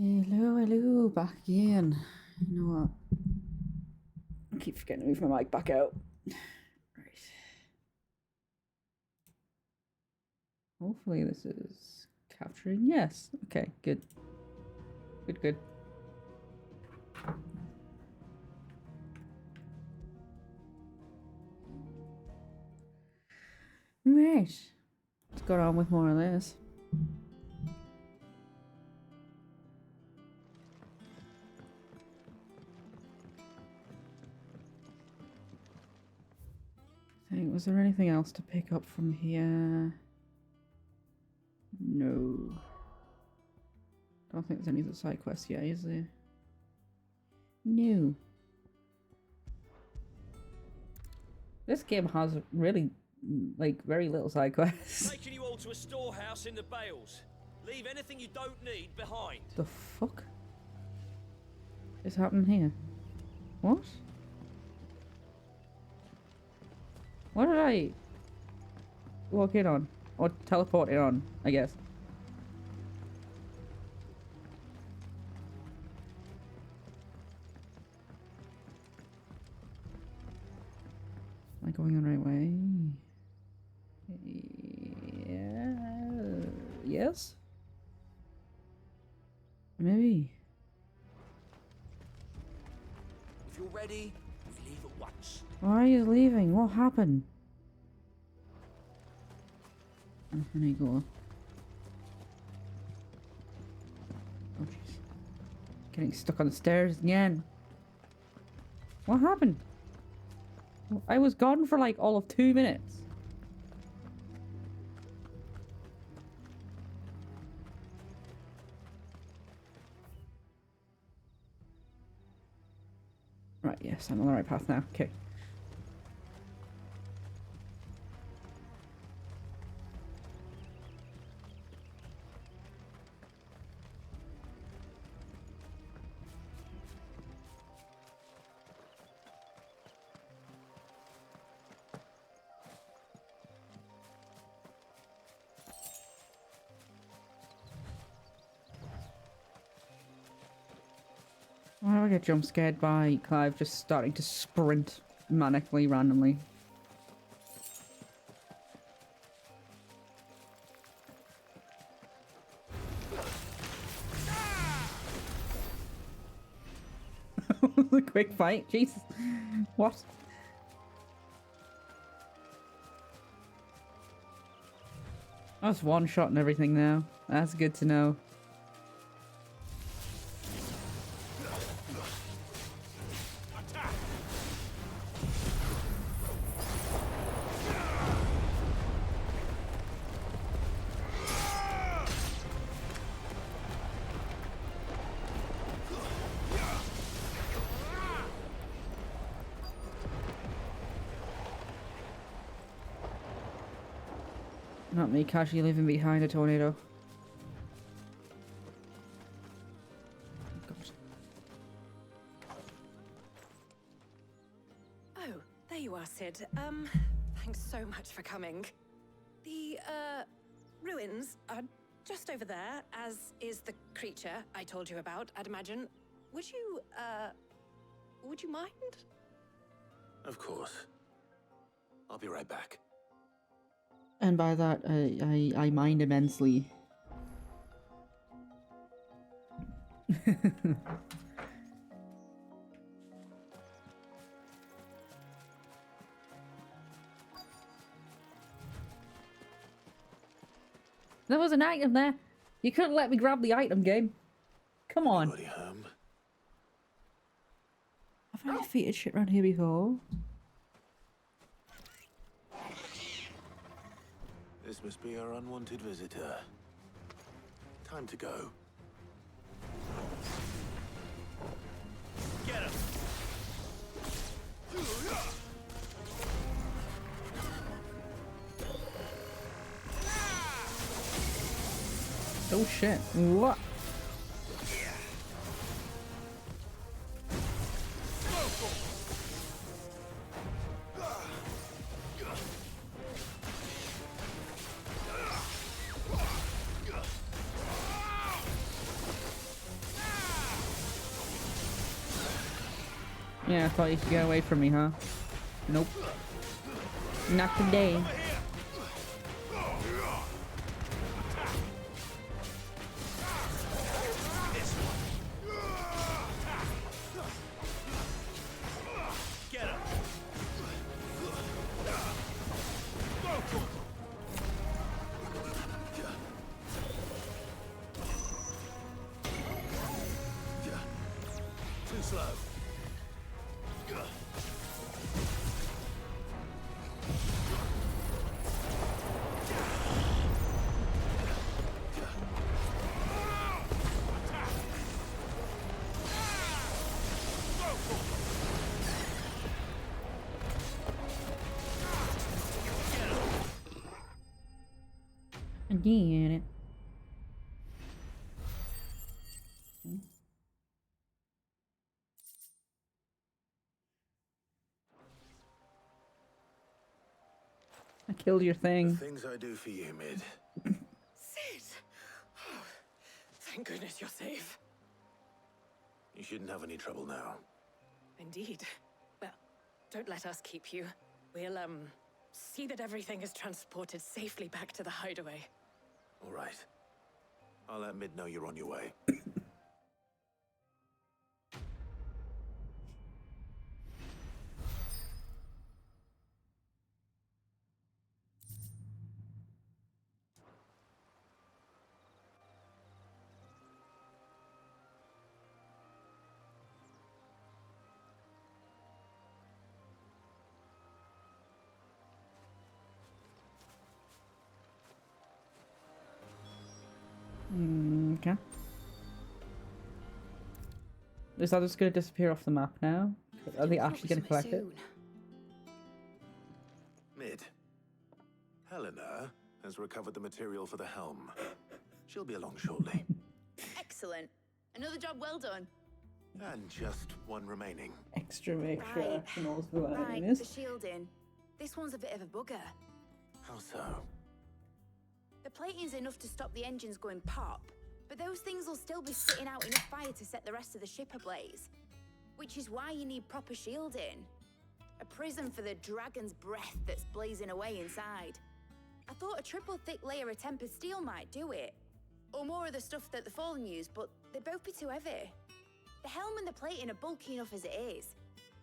Hello, hello, back again. You know what? I keep forgetting to move my mic back out. Right. Hopefully this is capturing. Yes. Okay, good. Good. Right. Let's go on with more of this. Was there anything else to pick up from here? No. Don't think there's any other side quests yet, is there? No. This game has really, like, very little side quests. Taking you all to a storehouse in the Bales. Leave anything you don't need behind. The fuck is happening here? What? What did I walk in on? Or teleport in on, I guess. Am I going the right way? Yeah. Yes? Maybe. If you're ready, we leave at once. Why are you leaving? What happened? Oh, I need to go. Oh jeez. Getting stuck on the stairs again. What happened? I was gone for like all of 2 minutes. Right, yes, I'm on the right path now. Okay. Why do I get jump scared by Clive just starting to sprint manically randomly? The quick fight? Jesus. What? That's one shot and everything now. That's good to know. Not me casually living behind a tornado. God. Oh, there you are, Sid. Thanks so much for coming. The, ruins are just over there, as is the creature I told you about, I'd imagine. Would you mind? Of course. I'll be right back. And by that, I mind immensely. There was an item there. You couldn't let me grab the item, game. Come on. Anybody home? Have I defeated shit around here before? This must be our unwanted visitor. Time to go. Get him! Oh shit. What? Yeah, I thought you could get away from me, huh? Nope. Not today. Get him. Too slow. I get it. I killed your The thing. things I do for you, Mid. Sid! Oh, thank goodness you're safe. You shouldn't have any trouble now. Indeed. Well, don't let us keep you. We'll, see that everything is transported safely back to the hideaway. All right. I'll let Mid know you're on your way. Okay. Is that just going to disappear off the map now? Are they actually going to collect it? Mid. Helena has recovered the material for the helm. She'll be along shortly. Excellent. Another job well done. And just one remaining. Extra Right. optionals for what Right, it the is. shielding. This one's a bit of a bugger. How so? The plating's enough to stop the engines going pop, but those things will still be spitting out enough fire to set the rest of the ship ablaze. Which is why you need proper shielding. A prison for the dragon's breath that's blazing away inside. I thought a triple thick layer of tempered steel might do it. Or more of the stuff that the Fallen use, but they'd both be too heavy. The helm and the plating are bulky enough as it is.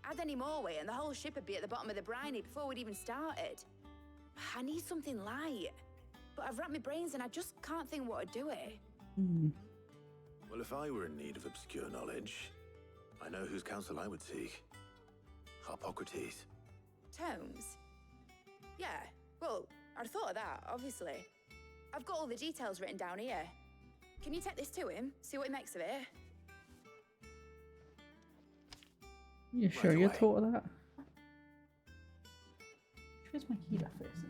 Add any more weight and the whole ship would be at the bottom of the briny before we'd even started. I need something light. But I've racked my brains and I just can't think what would do it. Well, if I were in need of obscure knowledge, I know whose counsel I would seek. Harpocrates. Tomes? Yeah, well, I'd thought of that, obviously. I've got all the details written down here. Can you take this to him, see what he makes of it? You sure Right you're away. taught of that? Where's my heat at first?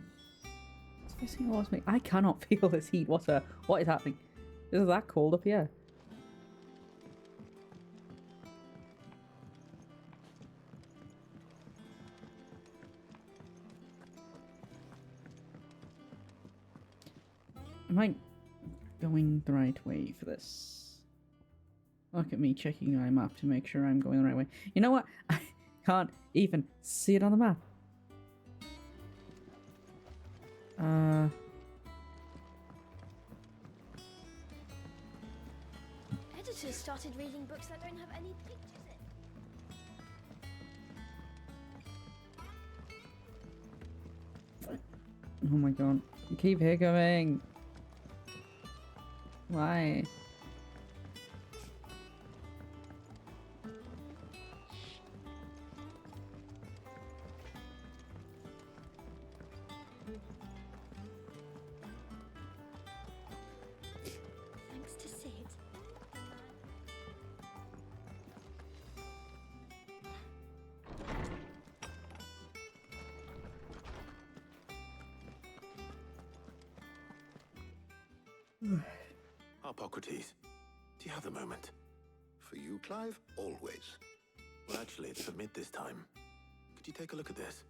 It's the first thing I was making. I cannot feel this heat. What is happening? Is it that cold up here? Am I going the right way for this? Look at me checking my map to make sure I'm going the right way. You know what? I can't even see it on the map. Editors started reading books that don't have any pictures in. Oh my god. Keep hiccuping. Why? Thanks to Sid. Harpocrates, do you have a moment? For you, Clive, always. Well, actually, it's for Mid this time. Could you take a look at this?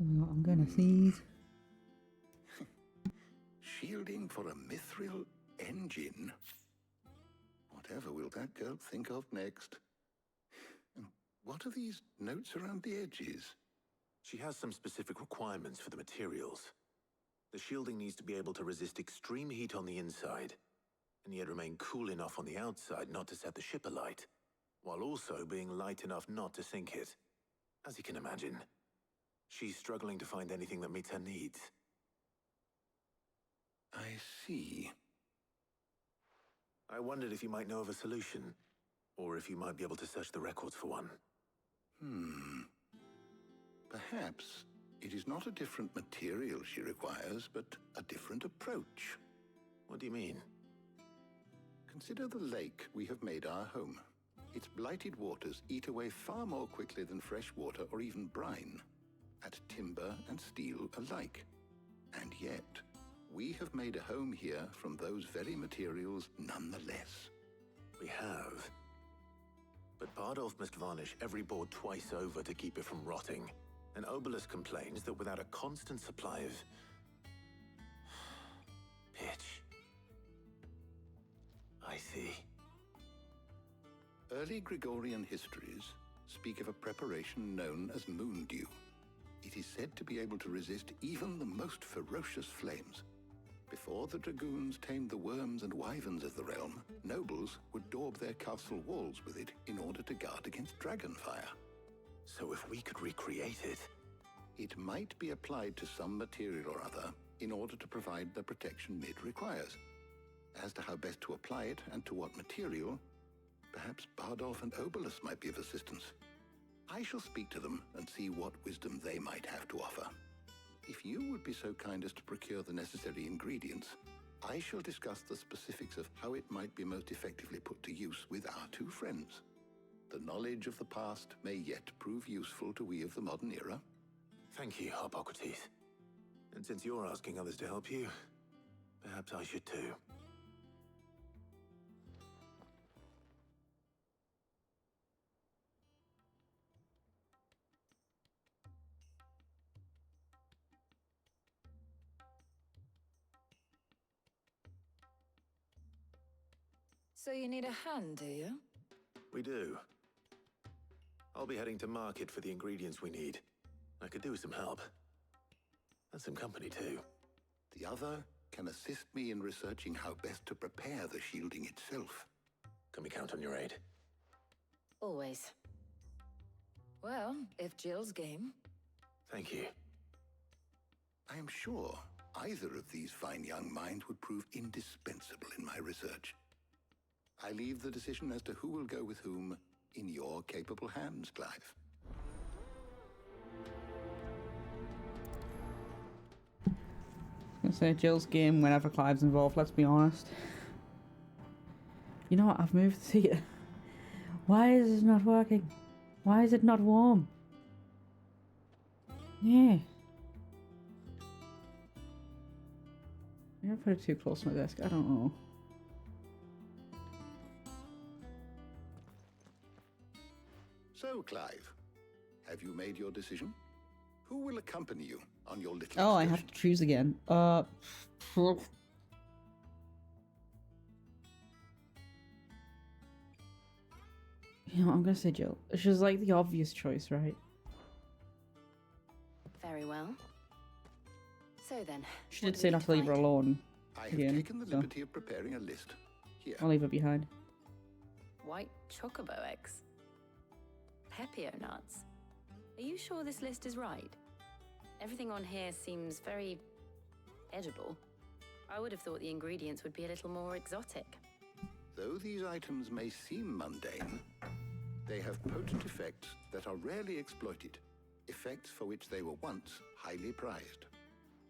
Oh, I'm gonna sneeze. Shield shielding for a mithril engine? Whatever will that girl think of next? And what are these notes around the edges? She has some specific requirements for the materials. The shielding needs to be able to resist extreme heat on the inside, and yet remain cool enough on the outside not to set the ship alight, while also being light enough not to sink it. As you can imagine, she's struggling to find anything that meets her needs. I see. I wondered if you might know of a solution, or if you might be able to search the records for one. Perhaps it is not a different material she requires, but a different approach. What do you mean? Consider the lake we have made our home. Its blighted waters eat away far more quickly than fresh water or even brine, at timber and steel alike. And yet, we have made a home here from those very materials nonetheless. We have. But Bardolph must varnish every board twice over to keep it from rotting. And Obelus complains that without a constant supply of pitch. I see. Early Gregorian histories speak of a preparation known as moon dew. It is said to be able to resist even the most ferocious flames. Before the dragoons tamed the worms and wyverns of the realm, nobles would daub their castle walls with it in order to guard against dragonfire. So if we could recreate it... It might be applied to some material or other in order to provide the protection Mid requires. As to how best to apply it and to what material, perhaps Bardolph and Obelus might be of assistance. I shall speak to them and see what wisdom they might have to offer. If you would be so kind as to procure the necessary ingredients, I shall discuss the specifics of how it might be most effectively put to use with our two friends. The knowledge of the past may yet prove useful to we of the modern era. Thank you, Harpocrates. And since you're asking others to help you, perhaps I should too. So you need a hand, do you? We do. I'll be heading to market for the ingredients we need. I could do with some help. And some company too. The other can assist me in researching how best to prepare the shielding itself. Can we count on your aid? Always. Well, if Jill's game. Thank you. I am sure either of these fine young minds would prove indispensable in my research. I leave the decision as to who will go with whom in your capable hands, Clive. I was gonna say Jill's game whenever Clive's involved, let's be honest. You know what, I've moved the seat. Why is this not working? Why is it not warm? Yeah. Maybe I put it too close to my desk, I don't know. So, Clive, have you made your decision? Who will accompany you on your little Oh, I excursion? have to choose again. You know, I'm gonna say Jill. She's like the obvious choice, right? Very well. So then, She what did do say we not need to leave her find? alone. I have Again, taken the so- liberty of preparing a list. Here. I'll leave her behind. White chocobo eggs. Pepio nuts. Are you sure this list is right? Everything on here seems very edible. I would have thought the ingredients would be a little more exotic. Though these items may seem mundane, they have potent effects that are rarely exploited, effects for which they were once highly prized.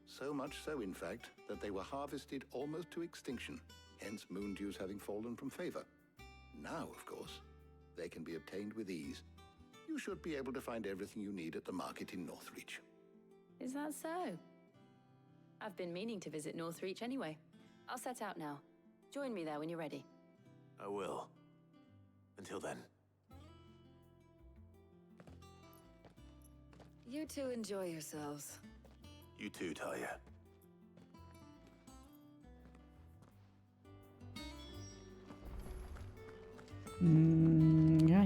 So much so, in fact, that they were harvested almost to extinction, hence moon dews having fallen from favor. Now, of course, they can be obtained with ease. You should be able to find everything you need at the market in Northreach. Is that so? I've been meaning to visit Northreach anyway. I'll set out now. Join me there when you're ready. I will. Until then. You two enjoy yourselves. You too, Talia. Yeah.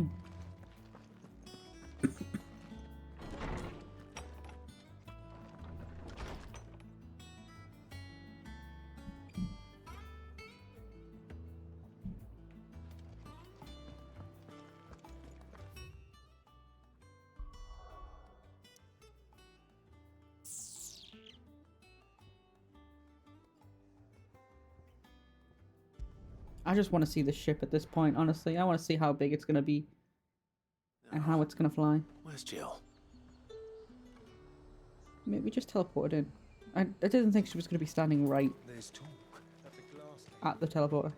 I just want to see the ship at this point, honestly. I want to see how big it's going to be and how it's going to fly. Where's Jill? Maybe just teleported in. I didn't think she was going to be standing right There's talk that the glass. at the teleporter.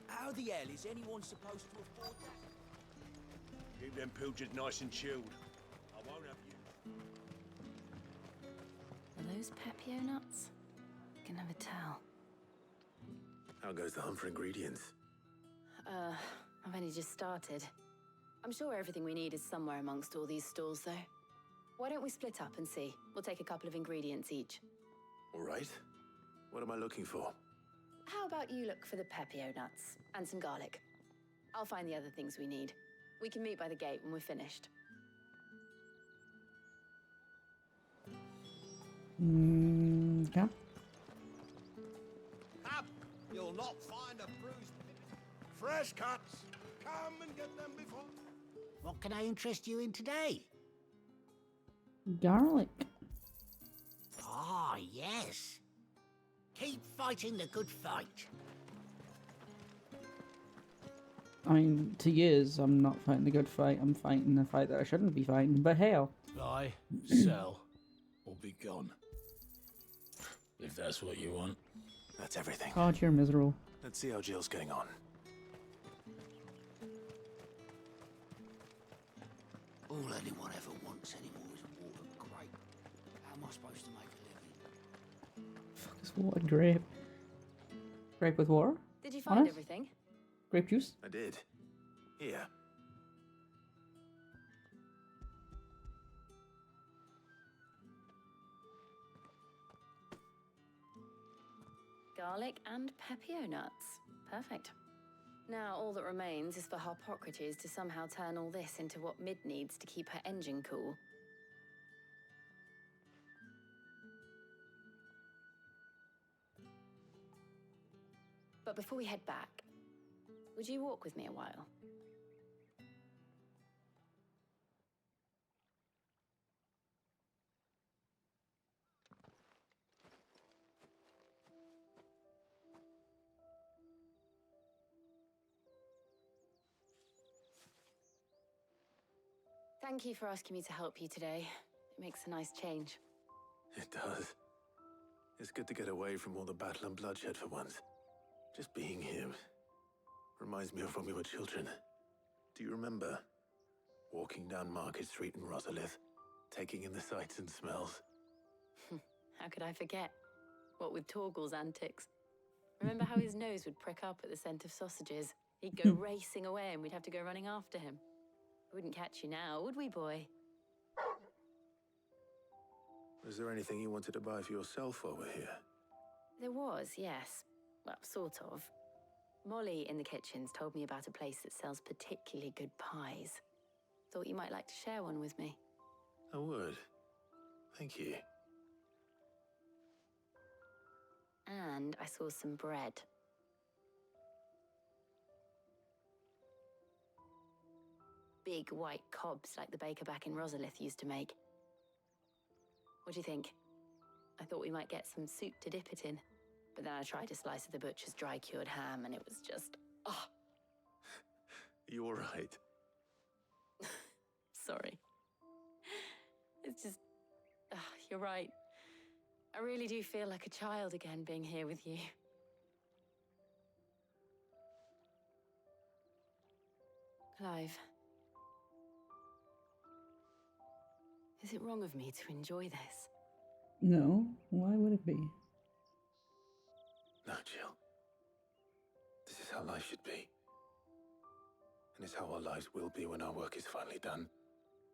How the hell is anyone supposed to afford that? Keep them pilgers nice and chilled. I won't have you. Are those Pepio nuts? I can never tell. How goes the hunt for ingredients? I've only just started. I'm sure everything we need is somewhere amongst all these stalls, though. Why don't we split up and see? We'll take a couple of ingredients each. All right. What am I looking for? How about you look for the Pepio nuts and some garlic? I'll find the other things we need. We can meet by the gate when we're finished. Yeah. Up! You'll not find a bruised. Fresh cuts. Come and get them before. What can I interest you in today? Garlic. Ah, yes. Keep fighting the good fight. I mean, to years, I'm not fighting the good fight. I'm fighting a fight that I shouldn't be fighting. But hell. Buy, sell, or be gone. If that's what you want. That's everything. God, you're miserable. Let's see how Jill's getting on. All anyone ever wants anymore is a water grape. How am I supposed to make a living? Fuck is water grape? Grape with water? Did you find Honest? everything? Grape juice? I did. Here. Garlic and Pepio nuts. Perfect. Now all that remains is for Harpocrates to somehow turn all this into what Mid needs to keep her engine cool. But before we head back, would you walk with me a while? Thank you for asking me to help you today. It makes a nice change. It does. It's good to get away from all the battle and bloodshed for once. Just being here reminds me of when we were children. Do you remember? Walking down Market Street in Rosalith, taking in the sights and smells. How could I forget? What with Torgal's antics. Remember how his nose would prick up at the scent of sausages? He'd go racing away and we'd have to go running after him. We wouldn't catch you now, would we, boy? Was there anything you wanted to buy for yourself while we're here? There was, yes. Well, sort of. Molly in the kitchens told me about a place that sells particularly good pies. Thought you might like to share one with me. I would. Thank you. And I saw some bread. Big white cobs like the baker back in Rosalith used to make. What do you think? I thought we might get some soup to dip it in. But then I tried a slice of the butcher's dry-cured ham and it was just... oh, You all right? sorry. It's just... you're right. I really do feel like a child again being here with you. Clive. Is it wrong of me to enjoy this? No, why would it be? No, Jill. This is how life should be. And it's how our lives will be when our work is finally done.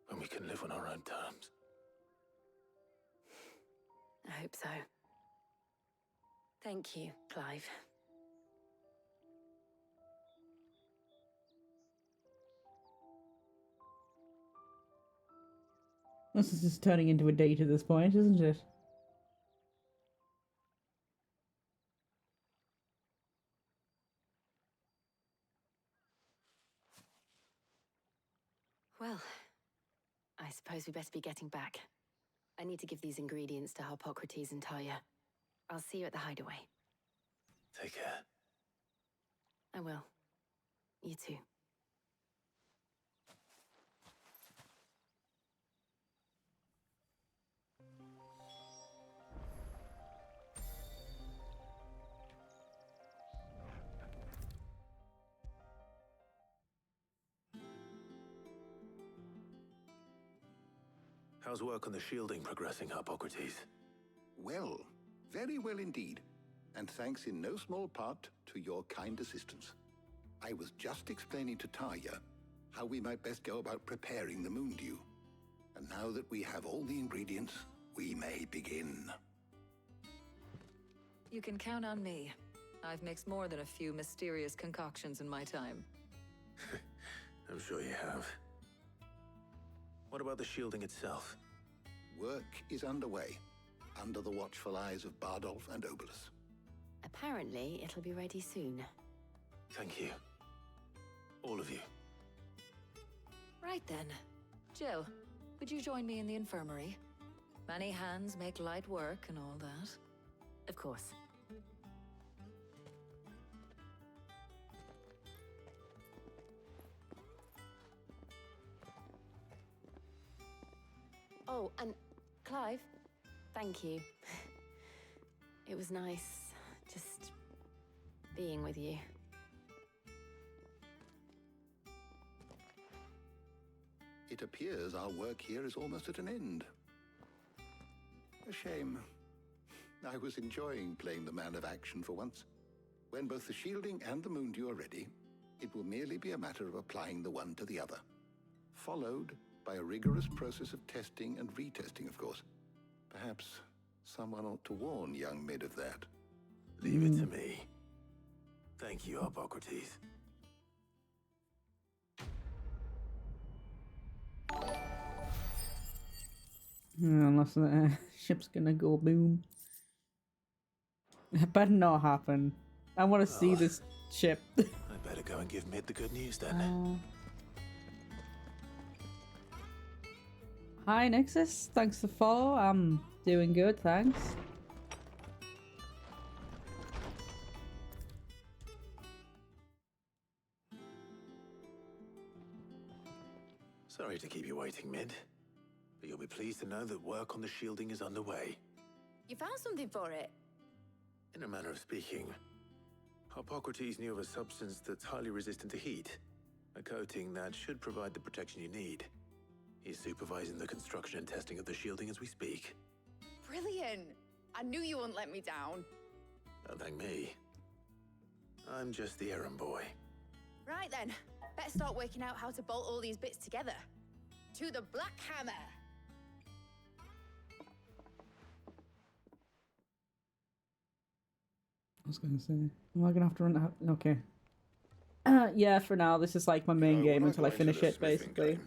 When we can live on our own terms. I hope so. Thank you, Clive. This is just turning into a date at this point, isn't it? Well, I suppose we best be getting back. I need to give these ingredients to Harpocrates and Talia. I'll see you at the hideaway. Take care. I will. You too. How's work on the shielding progressing, Harpocrates? Well, very well indeed. And thanks in no small part to your kind assistance. I was just explaining to Talia how we might best go about preparing the Moondew. And now that we have all the ingredients, we may begin. You can count on me. I've mixed more than a few mysterious concoctions in my time. I'm sure you have. What about the shielding itself? Work is underway, under the watchful eyes of Bardolph and Obolus. Apparently, it'll be ready soon. Thank you. All of you. Right then. Jill, would you join me in the infirmary? Many hands make light work and all that. Of course. Oh, and Clive, thank you. It was nice just being with you. It appears our work here is almost at an end. A shame. I was enjoying playing the man of action for once. When both the shielding and the Moondew are ready, it will merely be a matter of applying the one to the other. Followed by a rigorous process of testing and retesting, of course. Perhaps someone ought to warn young Mid of that. Leave it to me. Thank you, Harpocrates. Unless the ship's gonna go boom. It better not happen. I want to see this ship. I better go and give Mid the good news then. Hi Nexus, thanks for follow. I'm doing good, thanks. Sorry to keep you waiting, Mid. But you'll be pleased to know that work on the shielding is underway. You found something for it? In a manner of speaking, Harpocrates knew of a substance that's highly resistant to heat. A coating that should provide the protection you need. He's supervising the construction and testing of the shielding as we speak. Brilliant! I knew you wouldn't let me down. Don't thank me. I'm just the errand boy. Right then, better start working out how to bolt all these bits together. To the Black Hammer! I was gonna say, am I gonna have to run out? Okay. Yeah, for now, this is like my main game until I finish it, basically.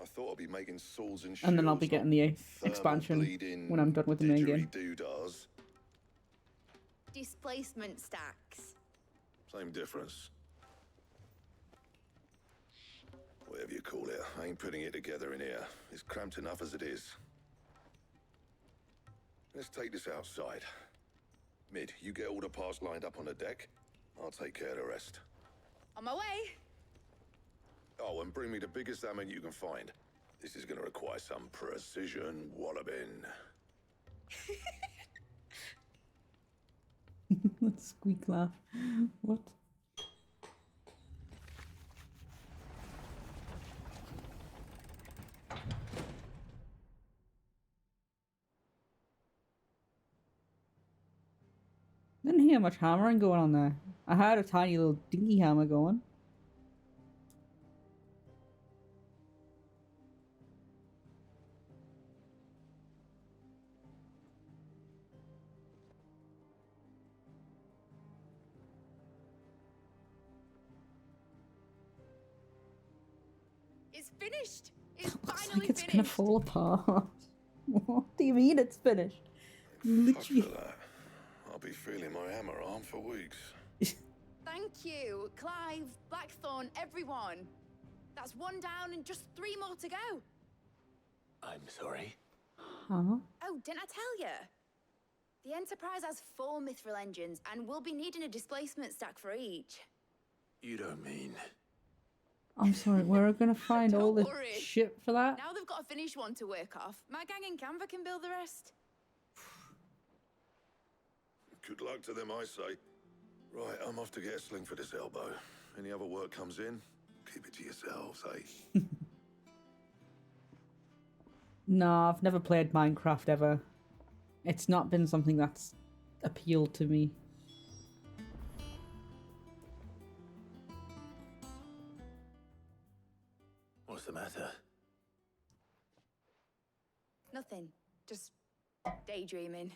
I thought I'd be making swords and shields. And then I'll be getting the expansion when I'm done with the main game. Doodads. Displacement stacks. Same difference. Whatever you call it, I ain't putting it together in here. It's cramped enough as it is. Let's take this outside. Mid, you get all the parts lined up on the deck. I'll take care of the rest. On my way! Oh, and bring me the biggest hammer you can find. This is gonna require some precision walloping. Let's squeak laugh. What? Didn't hear much hammering going on there. I heard a tiny little dinky hammer going. It's finished! It's Looks finally like it's finished. gonna fall apart. What do you mean it's finished? Fuck Literally. for that. I'll be feeling my hammer arm for weeks. Thank you, Clive, Blackthorn, everyone. That's one down and just 3 more to go. I'm sorry. Huh? Oh, didn't I tell you? The Enterprise has 4 mithril engines, and we'll be needing a displacement stack for each. You don't mean... I'm sorry, we're gonna find all Don't the worry. shit for that? Now they've got a finished one to work off. My gang in Canva can build the rest. Good luck to them, I say. Right, I'm off to get a sling for this elbow. Any other work comes in, keep it to yourselves, eh? No, I've never played Minecraft ever. It's not been something that's appealed to me. What's the matter? Nothing. Just daydreaming.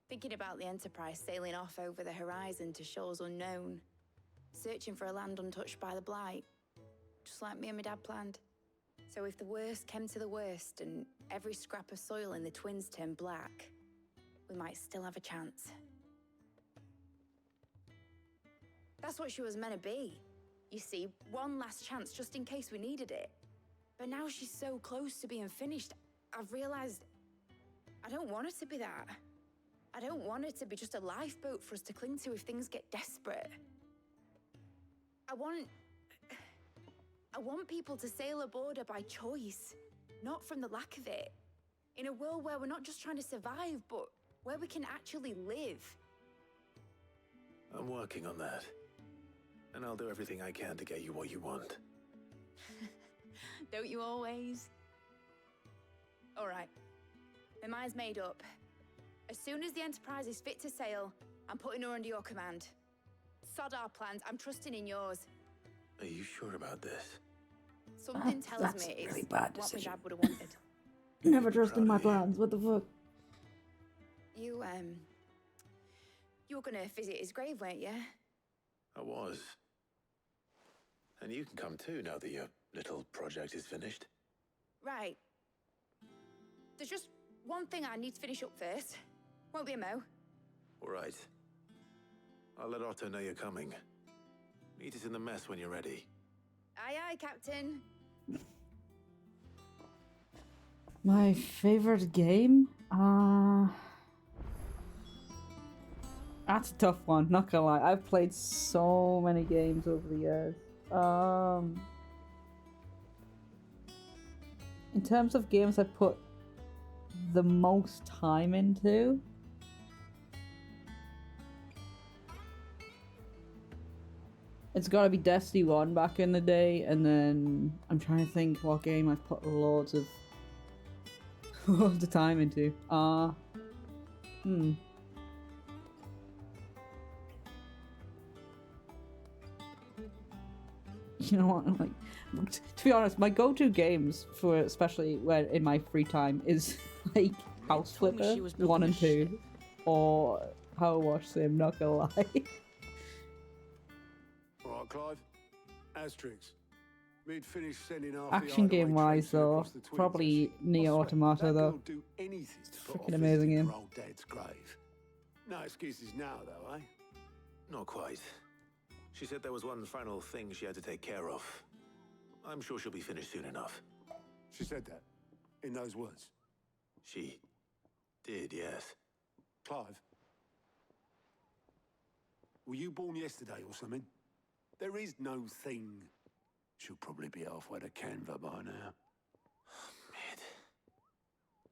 Thinking about the Enterprise sailing off over the horizon to shores unknown. Searching for a land untouched by the Blight. Just like me and my dad planned. So if the worst came to the worst and every scrap of soil in the Twins turned black, we might still have a chance. That's what she was meant to be. You see, one last chance just in case we needed it. But now she's so close to being finished, I've realized I don't want it to be that. I don't want it to be just a lifeboat for us to cling to if things get desperate. I want people to sail aboard her by choice, not from the lack of it. In a world where we're not just trying to survive, but where we can actually live. I'm working on that. And I'll do everything I can to get you what you want. Don't you always? All right. My mind's made up. As soon as the Enterprise is fit to sail, I'm putting her under your command. Sod our plans. I'm trusting in yours. Are you sure about this? Something tells That's me a it's really bad what my decision. dad would have wanted. Never trust in my Proud of you. plans. What the fuck? You were gonna visit his grave, weren't you? I was. And you can come too now that your little project is finished. Right. There's just one thing I need to finish up first. Won't be a mo. All right. I'll let Otto know you're coming. Meet us in the mess when you're ready. Aye, aye, Captain. My favorite game? That's a tough one, not gonna lie. I've played so many games over the years. In terms of games I put the most time into, it's gotta be Destiny 1 back in the day, and then I'm trying to think what game I've put loads of time into. You know what? Like, to be honest, my go-to games for, especially when in my free time, is like House told me Flipper she was 1 and building a 2, or Power Wash Sim. Not gonna lie. All right, Clive. Asterix. We'd finished sending off Action game wise though, probably Neo Automata though. Do anything It's to put freaking off amazing visiting game. her old dad's grave. No excuses now, though, eh? Not quite. She said there was one final thing she had to take care of. I'm sure she'll be finished soon enough. She said that in those words. She did, yes. Clive, were you born yesterday or something? There is no thing. She'll probably be halfway to Canva by now. Mid.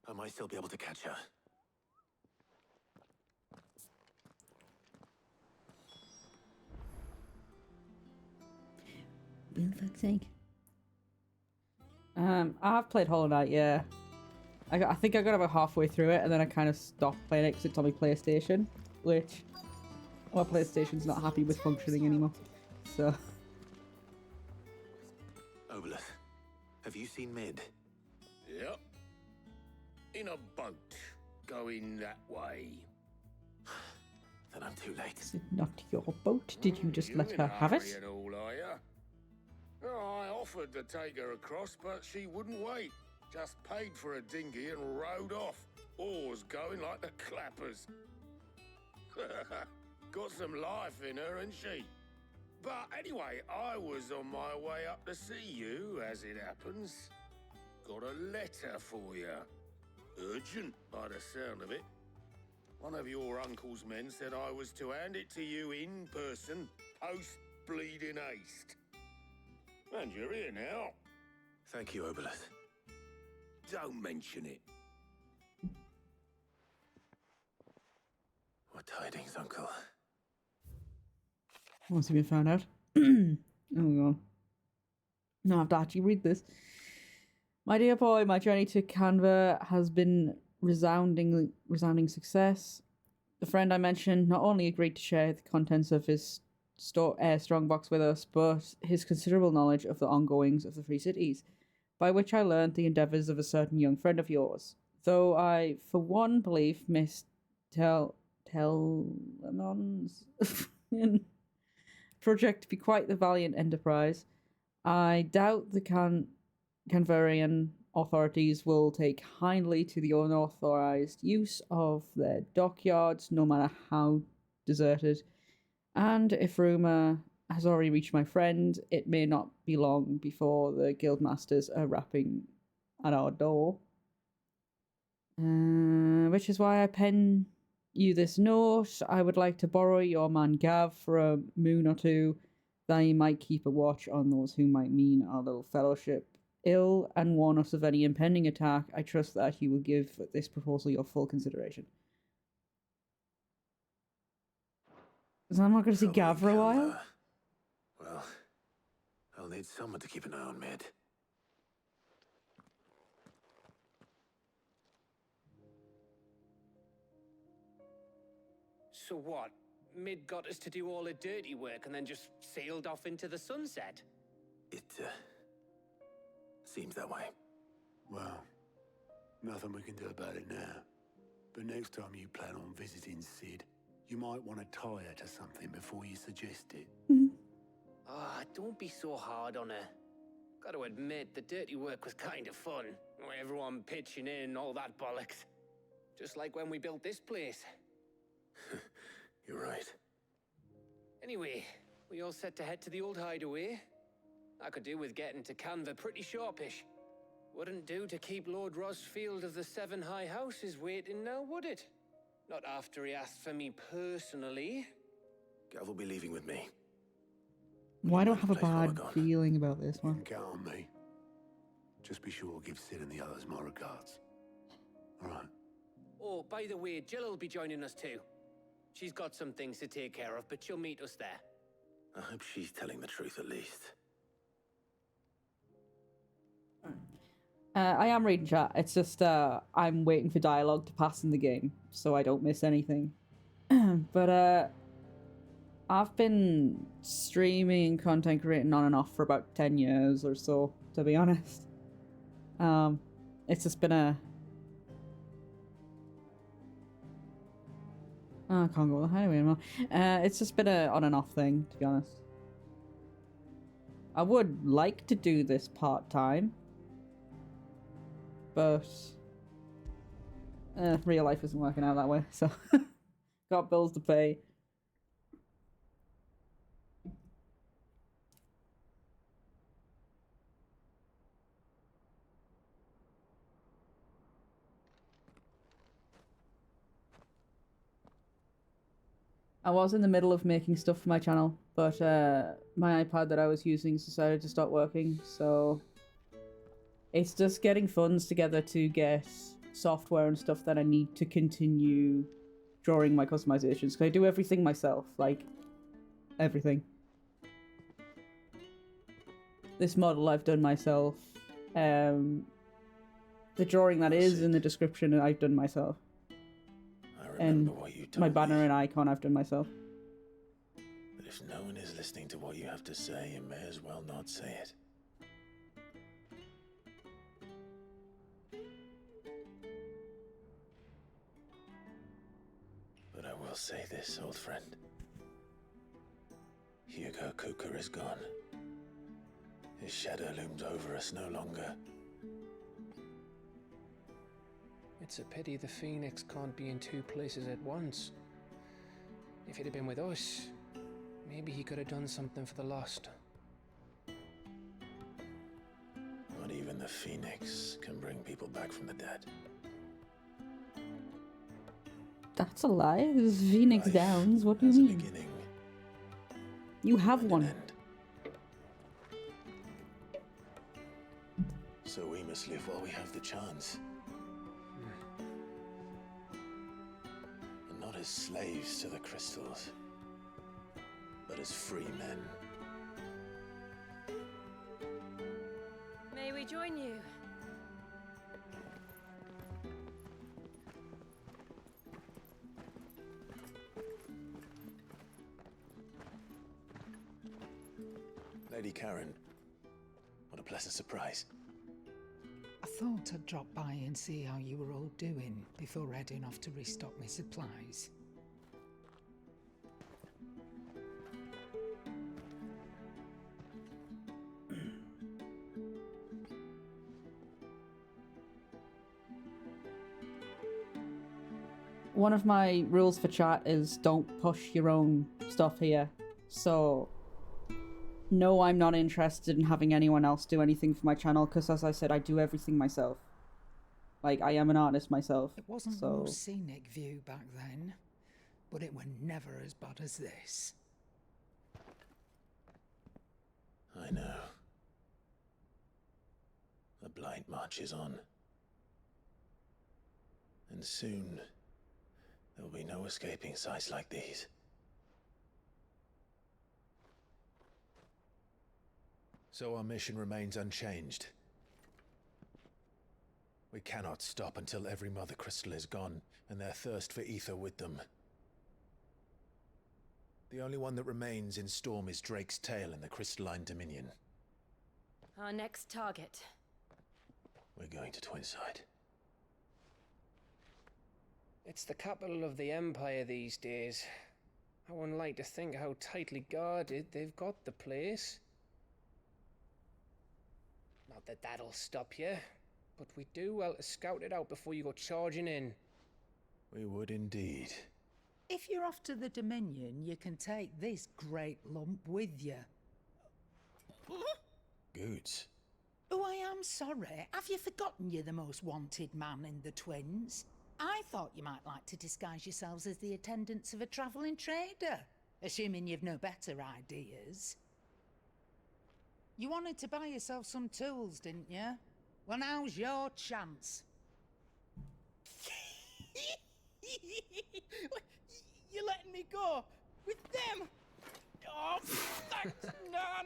I might still be able to catch her. For fuck's sake. I've played Hollow Knight, yeah. I think I got about halfway through it, and then I kind of stopped playing it because it's on my PlayStation, which my PlayStation's not happy with functioning anymore. So. Obolus, have you seen Mid? Yep. In a boat, going that way. Then I'm too late. Is it not your boat? Did you just let in her a have it? hurry and all, are later. I offered to take her across, but she wouldn't wait. Just paid for a dinghy and rowed off. Oars going like the clappers. Got some life in her, ain't she? But anyway, I was on my way up to see you, as it happens. Got a letter for you. Urgent, by the sound of it. One of your uncle's men said I was to hand it to you in person, post-bleeding haste. And you're here now. Thank you, Obolus. Don't mention it. What tidings, Uncle? What's he been found out? Oh god. No, I have to actually read this. My dear boy, my journey to Canva has been resounding success. The friend I mentioned not only agreed to share the contents of his strongbox with us, but his considerable knowledge of the ongoings of the Free Cities, by which I learned the endeavours of a certain young friend of yours. Though I, for one, believe Miss Tellemon's project to be quite the valiant enterprise, I doubt the Canvarian authorities will take kindly to the unauthorized use of their dockyards, no matter how deserted. And if rumour has already reached my friend, it may not be long before the guildmasters are rapping at our door. Which is why I pen you this note. I would like to borrow your man Gav for a moon or two, that he might keep a watch on those who might mean our little fellowship ill and warn us of any impending attack. I trust that he will give this proposal your full consideration. So I'm not going to see Gav for a while? Well, I'll need someone to keep an eye on Mid. So what? Mid got us to do all the dirty work and then just sailed off into the sunset? It, seems that way. Well, nothing we can do about it now. But next time you plan on visiting Sid, you might want to tie her to something before you suggest it. Ah, don't be so hard on her. Got to admit, the dirty work was kind of fun. Everyone pitching in, all that bollocks. Just like when we built this place. You're right. Anyway, we all set to head to the old hideaway. I could do with getting to Canva pretty sharpish. Wouldn't do to keep Lord Rosfield of the Seven High Houses waiting now, would it? Not after he asked for me personally. Gav will be leaving with me. Why don't I have a bad feeling about this one? You can count on me. Just be sure to give Sid and the others my regards. All right. Oh, by the way, Jill will be joining us too. She's got some things to take care of, but she'll meet us there. I hope she's telling the truth at least. I am reading chat. It's just I'm waiting for dialogue to pass in the game, so I don't miss anything. But I've been streaming content creating on and off for about 10 years or so, to be honest. It's just been a... Oh, I can't go with the highway anymore. It's just been a on and off thing, to be honest. I would like to do this part-time, but real life isn't working out that way, so got bills to pay. I was in the middle of making stuff for my channel, but my iPad that I was using decided to stop working, so it's just getting funds together to get software and stuff that I need to continue drawing my customizations, because I do everything myself, like, everything. This model I've done myself. The drawing that is in the description I've done myself. And my banner and icon I've done myself. But if no one is listening to what you have to say, you may as well not say it. But I will say this, old friend. Hugo Kuka is gone. His shadow looms over us no longer. It's a pity the Phoenix can't be in two places at once. If he'd have been with us, maybe he could have done something for the Lost. Not even the Phoenix can bring people back from the dead. That's a lie. There's Phoenix Life Downs. What do you has a mean? beginning You have and one. an end. So we must live while we have the chance. And not as slaves to the crystals, but as free men. May we join you? Lady Karen, what a pleasant surprise. I thought I'd drop by and see how you were all doing before heading off to restock my supplies. One of my rules for chat is don't push your own stuff here. So, no, I'm not interested in having anyone else do anything for my channel because, as I said, I do everything myself. Like, I am an artist myself. It wasn't the most scenic view back then, but it were never as bad as this. I know. The Blight marches on. And soon, there will be no escaping sights like these. So our mission remains unchanged. We cannot stop until every Mother Crystal is gone, and their thirst for ether with them. The only one that remains in Storm is Drake's Tail in the Crystalline Dominion. Our next target. We're going to Twinside. It's the capital of the Empire these days. I wouldn't like to think how tightly guarded they've got the place. Not that that'll stop you, but we do well to scout it out before you go charging in. We would indeed. If you're off to the Dominion, you can take this great lump with you. Goods. Oh, I am sorry. Have you forgotten you're the most wanted man in the Twins? I thought you might like to disguise yourselves as the attendants of a travelling trader, assuming you've no better ideas. You wanted to buy yourself some tools, didn't you? Well, now's your chance. You're letting me go with them? Oh, thanks, Nan.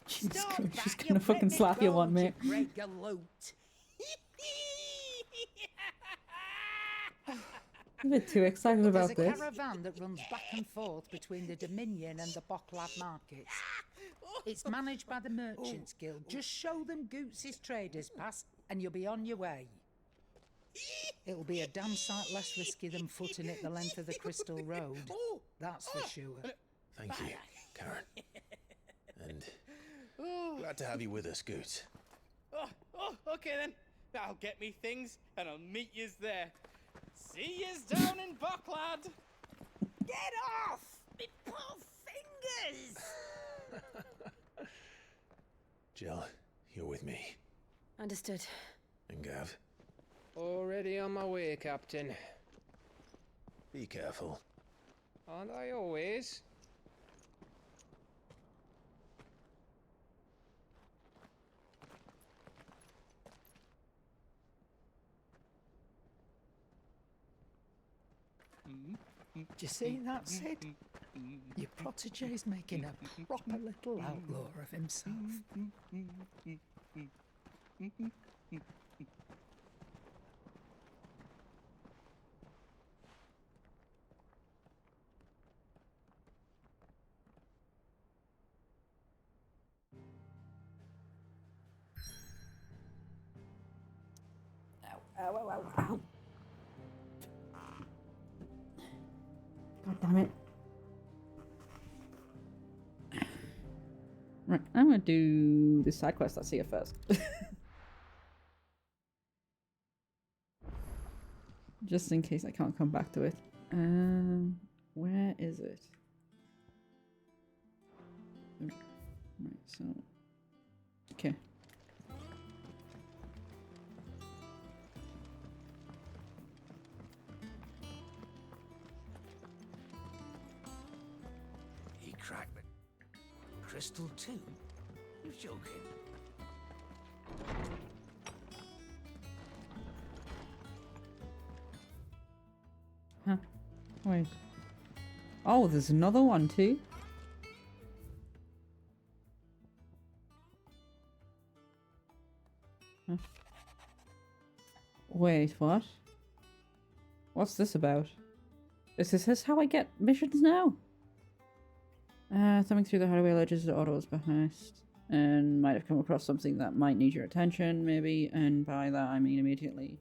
Jesus Christ, she's gonna fucking slap you one, mate. Great galoot. I'm a bit too excited about There's a this. caravan that runs back and forth between the Dominion and the Bocklad markets. It's managed by the Merchants Guild. Just show them Goots' traders pass and you'll be on your way. It'll be a damn sight less risky than footing it the length of the Crystal Road. That's for sure. Thank you, Karen. And glad to have you with us, Goots. Okay then. I'll get me things and I'll meet yous there. See yous down in Bocklad. Get off! Me poor fingers! Jill, you're with me. Understood. And Gav, Already on my way, Captain. be careful. Aren't I always? Do you see that, Sid? Your protege's making a proper little outlaw of himself. Ow, ow, ow, ow. God damn it. Right, I'm gonna do the side quest that's here first. Just in case I can't come back to it. Where is it? Right, so... Okay. He cracked it. Crystal too? You're joking. Huh. Wait. Oh, there's another one too? Huh. Wait, what? What's this about? Is this how I get missions now? Thumbing through the hideaway ledges at Otto's behest, and might have come across something that might need your attention, maybe, and by that I mean immediately.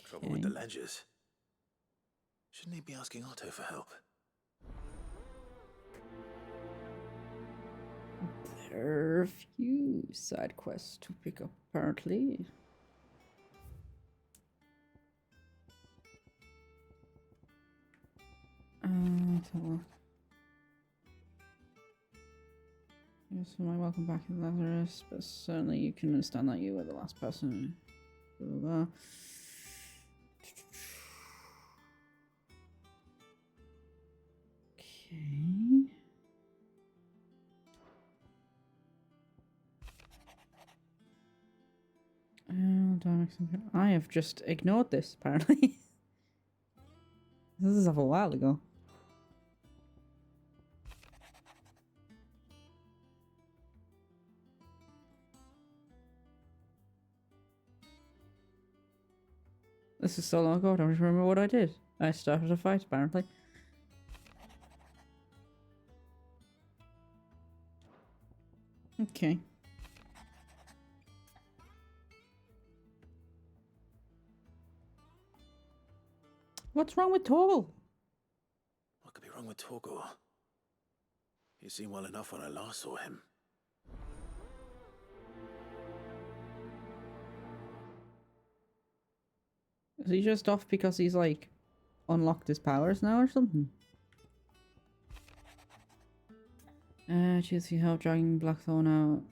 Trouble with the ledgers. Shouldn't he be asking Otto for help? There are a few side quests to pick up, apparently. Let's have a look. Yes, my welcome back in Lazarus, but certainly you can understand that you were the last person. Blah, blah, blah. Okay. I have just ignored this, apparently. This is of a while ago. This is so long ago, I don't even remember what I did. I started a fight, apparently. Okay. What's wrong with Torgal? What could be wrong with Torgal? He seemed well enough when I last saw him. Is he just off because he's like unlocked his powers now or something? Cheers, he helped dragging Blackthorn out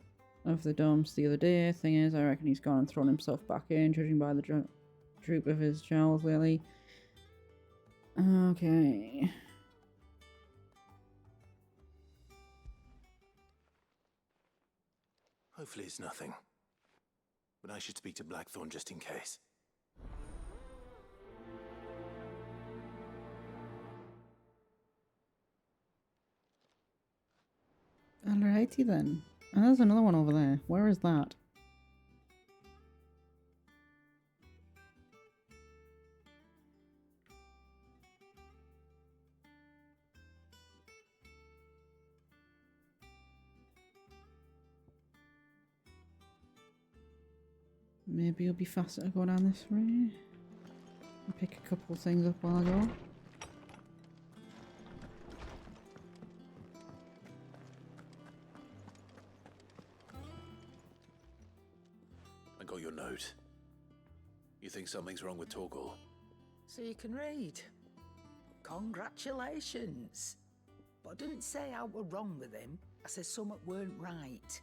of the dumps the other day. Thing is, I reckon he's gone and thrown himself back in, judging by the droop of his jowls lately. Okay. Hopefully it's nothing. But I should speak to Blackthorn just in case. Alrighty then. And there's another one over there. Where is that? Maybe it'll be faster to go down this way. I'll pick a couple things up while I go. I got your note. You think something's wrong with Torgal? So you can read. Congratulations. But I didn't say I were wrong with him. I said something weren't right.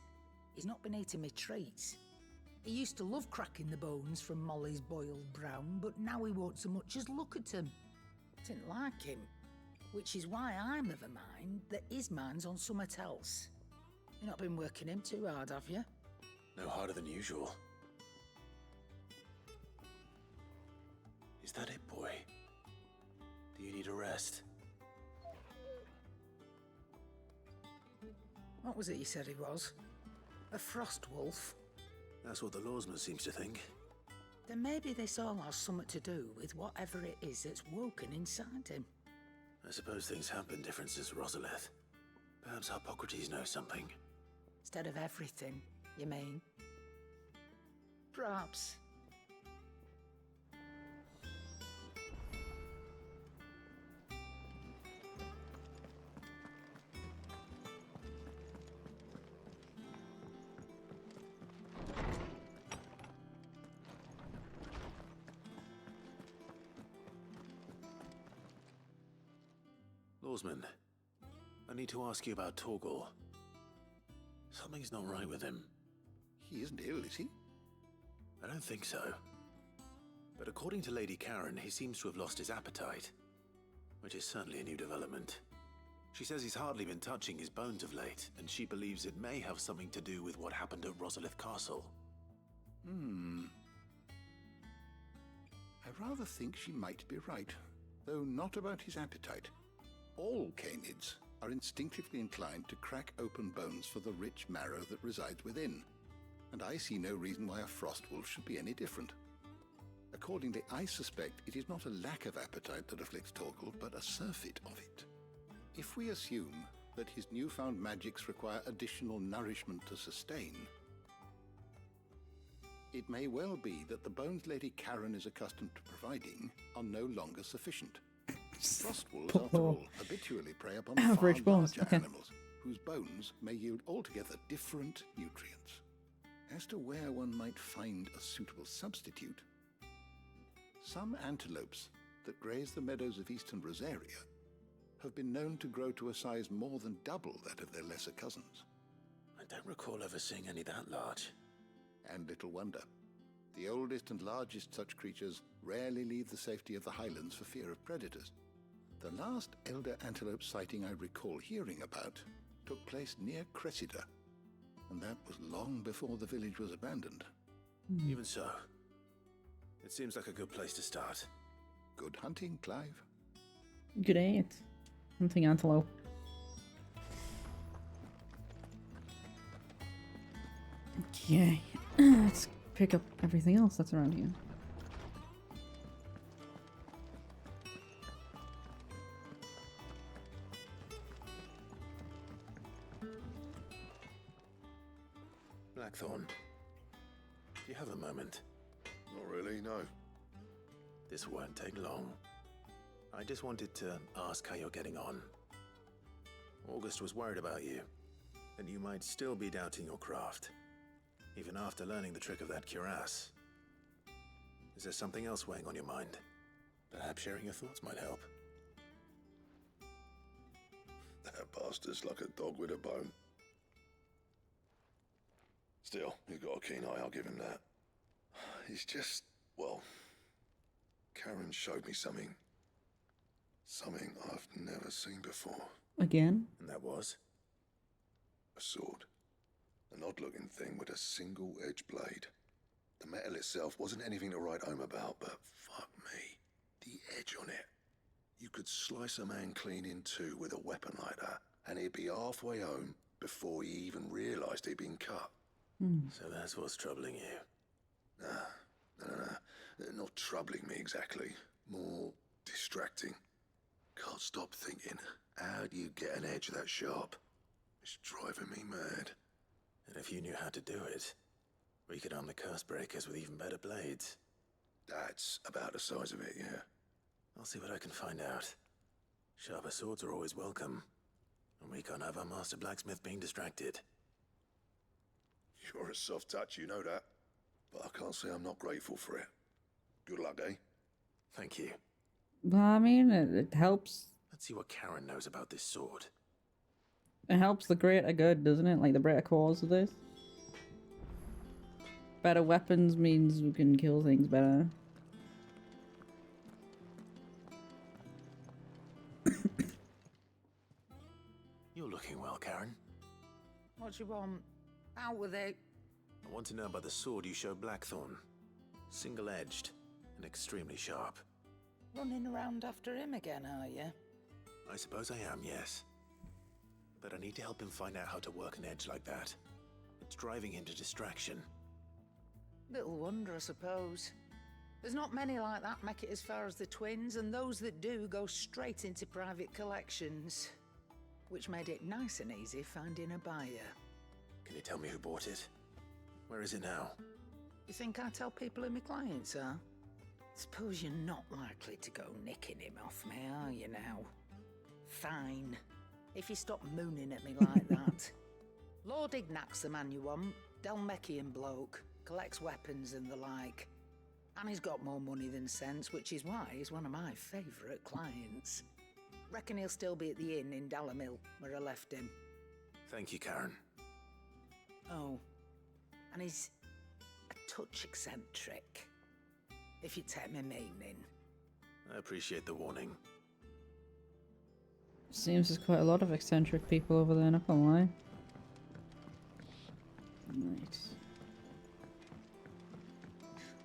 He's not been eating me treats. He used to love cracking the bones from Molly's boiled brown, but now he won't so much as look at them. Didn't like him. Which is why I'm of a mind that his mind's on something else. You've not been working him too hard, have you? No harder than usual. Is that it, boy? Do you need a rest? What was it you said he was? A frost wolf? That's what the lawsman seems to think. Then maybe this all has something to do with whatever it is that's woken inside him. I suppose things have been different since Rosalith. Perhaps Hippocrates knows something. Instead of everything, you mean? Perhaps. Lawsman, I need to ask you about Torgal. Something's not right with him. He isn't ill, is he? I don't think so. But according to Lady Karen, he seems to have lost his appetite, which is certainly a new development. She says he's hardly been touching his bones of late, and she believes it may have something to do with what happened at Rosalith Castle. I rather think she might be right, though not about his appetite. All canids are instinctively inclined to crack open bones for the rich marrow that resides within, and I see no reason why a frostwolf should be any different. Accordingly, I suspect it is not a lack of appetite that afflicts Torgal, but a surfeit of it. If we assume that his newfound magics require additional nourishment to sustain, it may well be that the bones Lady Karen is accustomed to providing are no longer sufficient. Frostwolves, after all, habitually prey upon Average far bones, larger okay. animals, whose bones may yield altogether different nutrients. As to where one might find a suitable substitute, some antelopes that graze the meadows of eastern Rosaria have been known to grow to a size more than double that of their lesser cousins. I don't recall ever seeing any that large. And little wonder. The oldest and largest such creatures rarely leave the safety of the highlands for fear of predators. The last elder antelope sighting I recall hearing about took place near Cressida, and that was long before the village was abandoned. Even so, it seems like a good place to start. Good hunting, Clive. Good eight. Hunting antelope. Okay. Let's pick up everything else that's around here. Blackthorn, do you have a moment? Not really, no. This won't take long. I just wanted to ask how you're getting on. August was worried about you, and you might still be doubting your craft, even after learning the trick of that cuirass. Is there something else weighing on your mind? Perhaps sharing your thoughts might help. That bastard's like a dog with a bone. Still, he's got a keen eye, I'll give him that. He's just, well, Karen showed me something. Something I've never seen before. Again? And that was? A sword. An odd-looking thing with a single-edged blade. The metal itself wasn't anything to write home about, but fuck me, the edge on it. You could slice a man clean in two with a weapon like that, and he'd be halfway home before he even realised he'd been cut. So that's what's troubling you. No, not troubling me exactly. More distracting. Can't stop thinking, how do you get an edge that sharp? It's driving me mad. And if you knew how to do it, we could arm the curse breakers with even better blades. That's about the size of it, yeah. I'll see what I can find out. Sharper swords are always welcome, and we can't have our master blacksmith being distracted. You're a soft touch, you know that. But I can't say I'm not grateful for it. Good luck, eh? Thank you. Well, I mean, it helps. Let's see what Karen knows about this sword. It helps the greater good, doesn't it? Like the greater cause of this. Better weapons means we can kill things better. You're looking well, Karen. What do you want? Out with it. I want to know about the sword you showed Blackthorn. Single-edged and extremely sharp. Running around after him again, are you? I suppose I am, yes. But I need to help him find out how to work an edge like that. It's driving him to distraction. Little wonder, I suppose. There's not many like that make it as far as the twins, and those that do go straight into private collections. Which made it nice and easy finding a buyer. Can you tell me who bought it? Where is it now? You think I tell people who my clients are? Suppose you're not likely to go nicking him off me, are you now? Fine. If you stop mooning at me like that. Lord Ignac's the man you want. Dalmekian bloke. Collects weapons and the like. And he's got more money than sense, which is why he's one of my favourite clients. Reckon he'll still be at the inn in Dalamil, where I left him. Thank you, Karen. Oh, and he's a touch eccentric, if you take my meaning. I appreciate the warning. Seems there's quite a lot of eccentric people over there, not gonna lie. Right.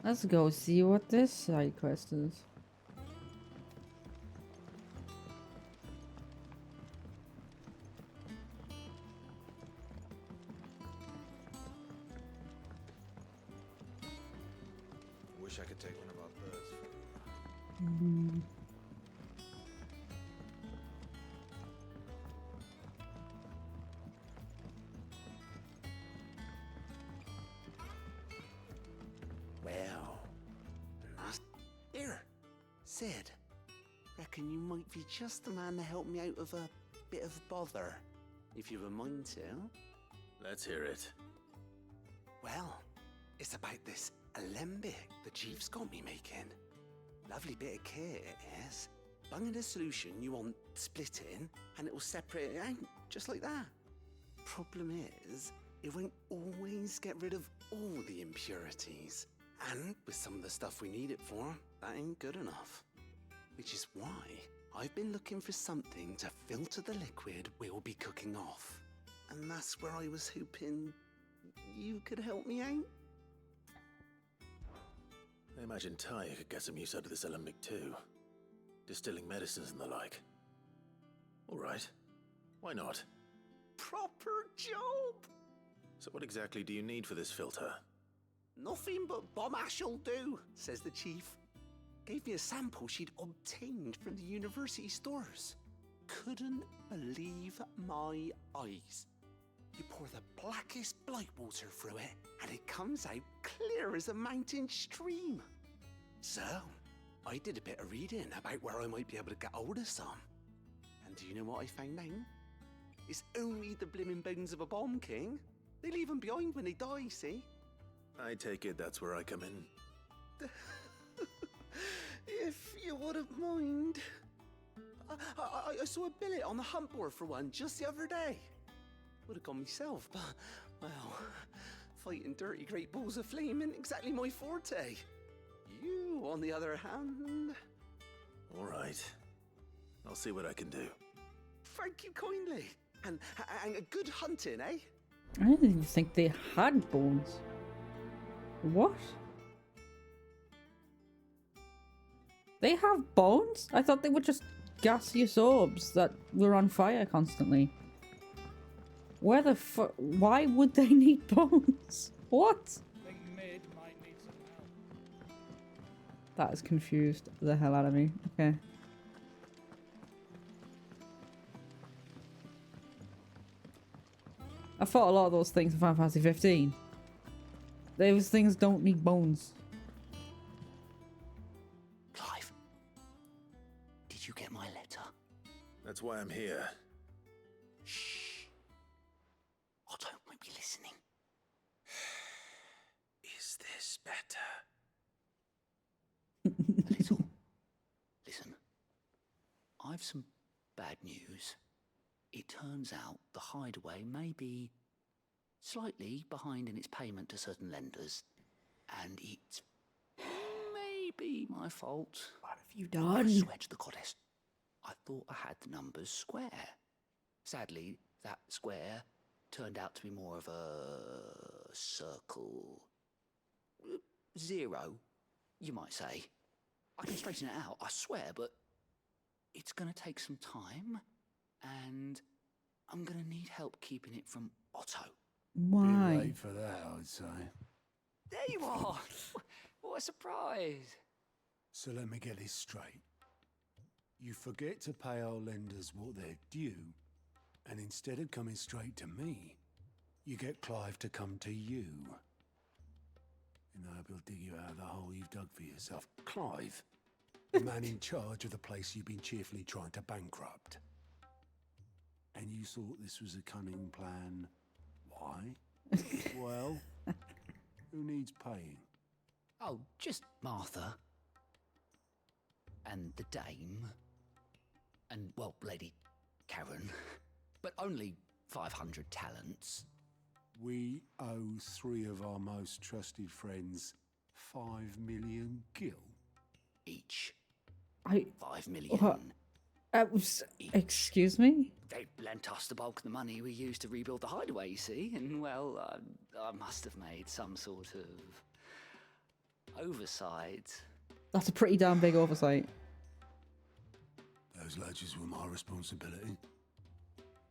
Let's go see what this side quest is. Wish I could take one of our birds for Well, here, Sid. Reckon you might be just the man to help me out of a bit of bother, if you were mind to. Let's hear it. Well, it's about this alembic the chief's got me making. Lovely bit of kit, it is. Bunging a solution you want splitting, and it'll separate it out, just like that. Problem is, it won't always get rid of all the impurities. And with some of the stuff we need it for, that ain't good enough. Which is why I've been looking for something to filter the liquid we'll be cooking off. And that's where I was hoping you could help me out. I imagine Tyr could get some use out of this alembic too. Distilling medicines and the like. Alright. Why not? Proper job! So what exactly do you need for this filter? Nothing but bomb ash'll do, says the chief. Gave me a sample she'd obtained from the university stores. Couldn't believe my eyes. You pour the blackest blight water through it, and it comes out clear as a mountain stream. So, I did a bit of reading about where I might be able to get hold of some. And do you know what I found out? It's only the blimmin' bones of a bomb king. They leave them behind when they die, see? I take it that's where I come in. If you wouldn't mind. I saw a billet on the hunt board for one just the other day. Would have gone myself, but, well, fighting dirty great balls of flame isn't exactly my forte. You, on the other hand... Alright. I'll see what I can do. Thank you kindly. And a good hunting, eh? I didn't even think they had bones. What? They have bones? I thought they were just gaseous orbs that were on fire constantly. Where the fuck? Why would they need bones? What? I think Mid might need some help. That has confused the hell out of me. Okay. I fought a lot of those things in Final Fantasy 15. Those things don't need bones. Clive, did you get my letter? That's why I'm here. Shh. Otto might be listening. Is this better? A little. Listen, I've some bad news. It turns out the hideaway may be slightly behind in its payment to certain lenders, and it's maybe my fault. What have you done? I swear to the goddess, I thought I had the numbers square. Sadly, that square turned out to be more of a circle. 0, you might say. I can straighten it out, I swear, but it's gonna take some time, and I'm gonna need help keeping it from Otto. Why? Bit late for that, I'd say. There you are! What a surprise! So let me get this straight. You forget to pay our lenders what they're due, and instead of coming straight to me, you get Clive to come to you. And I hope he'll dig you out of the hole you've dug for yourself. Clive, the man in charge of the place you've been cheerfully trying to bankrupt. And you thought this was a cunning plan. Why? Well, who needs paying? Oh, just Martha. And the dame. and, well, Lady Karen, but only 500 talents. We owe 3 of our most trusted friends 5 million gil. Each. I 5 million. What? Excuse me? They lent us the bulk of the money we used to rebuild the hideaway, you see, and, well, I must have made some sort of oversight. That's a pretty damn big oversight. Those ledgers were my responsibility,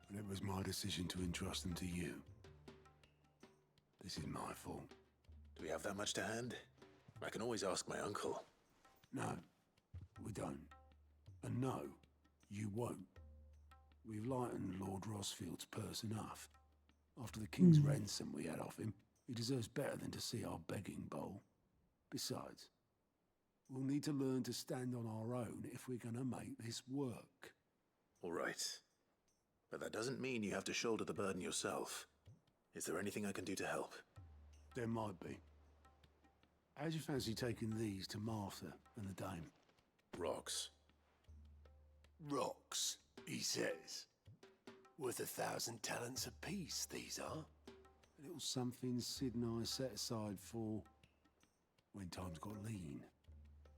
and it was my decision to entrust them to you. This is my fault. Do we have that much to hand? I can always ask my uncle. No, we don't. And no, you won't. We've lightened Lord Rosfield's purse enough. After the king's ransom we had off him, he deserves better than to see our begging bowl. Besides, we'll need to learn to stand on our own if we're gonna make this work. All right. But that doesn't mean you have to shoulder the burden yourself. Is there anything I can do to help? There might be. How'd you fancy taking these to Martha and the dame? Rocks. Rocks, he says. Worth 1,000 talents apiece, these are. A little something Sid and I set aside for when times got lean.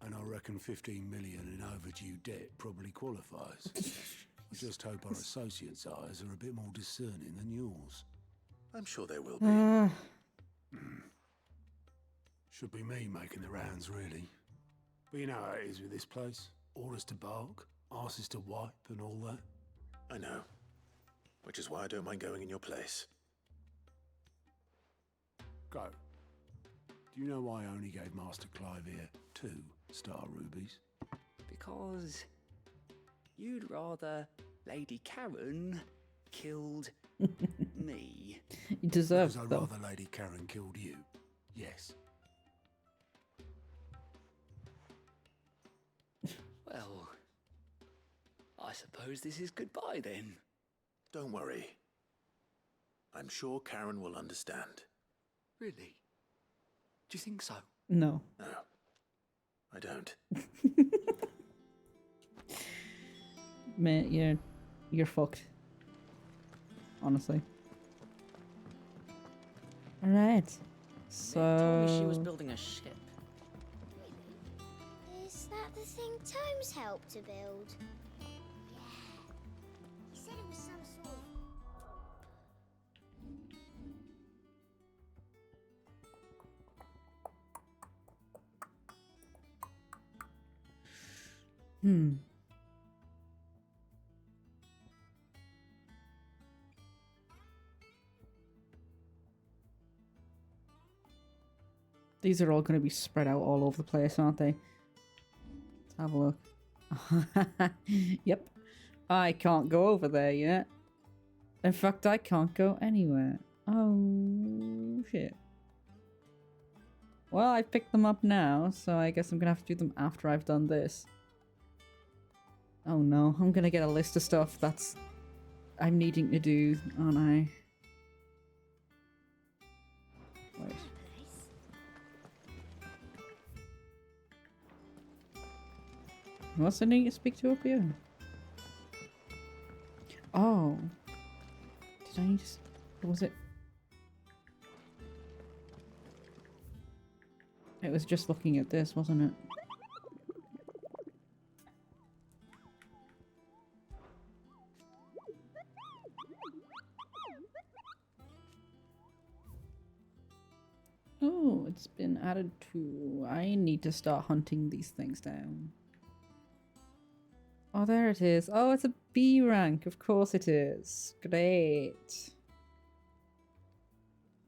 And I reckon 15 million in overdue debt probably qualifies. I just hope our associates' eyes are a bit more discerning than yours. I'm sure they will be. Should be me making the rounds, really. But you know how it is with this place. Orders to bark, arses to wipe and all that. I know. Which is why I don't mind going in your place. Go. Do you know why I only gave Master Clive here 2 star rubies? Because you'd rather Lady Karen killed me. You deserve Because I'd them. rather Lady Karen killed you. Yes. Well, I suppose this is goodbye then. Don't worry. I'm sure Karen will understand. Really? Do you think so? No. No. I don't. Mate, you're fucked. Honestly. Alright. So Told me she was building a ship. Is that the thing Tomes helped to build? Yeah. He said it was some sort of... These are all going to be spread out all over the place, aren't they? Let's have a look. Yep. I can't go over there yet. In fact, I can't go anywhere. Oh, shit. Well, I picked them up now, so I guess I'm going to have to do them after I've done this. Oh no, I'm going to get a list of stuff that's I'm needing to do, aren't I? Wait. What's the need to speak to up here? Oh. Did I need to... What was it? It was just looking at this, wasn't it? Oh, it's been added to... I need to start hunting these things down. Oh, there it is. Oh, it's a B rank. Of course it is. Great.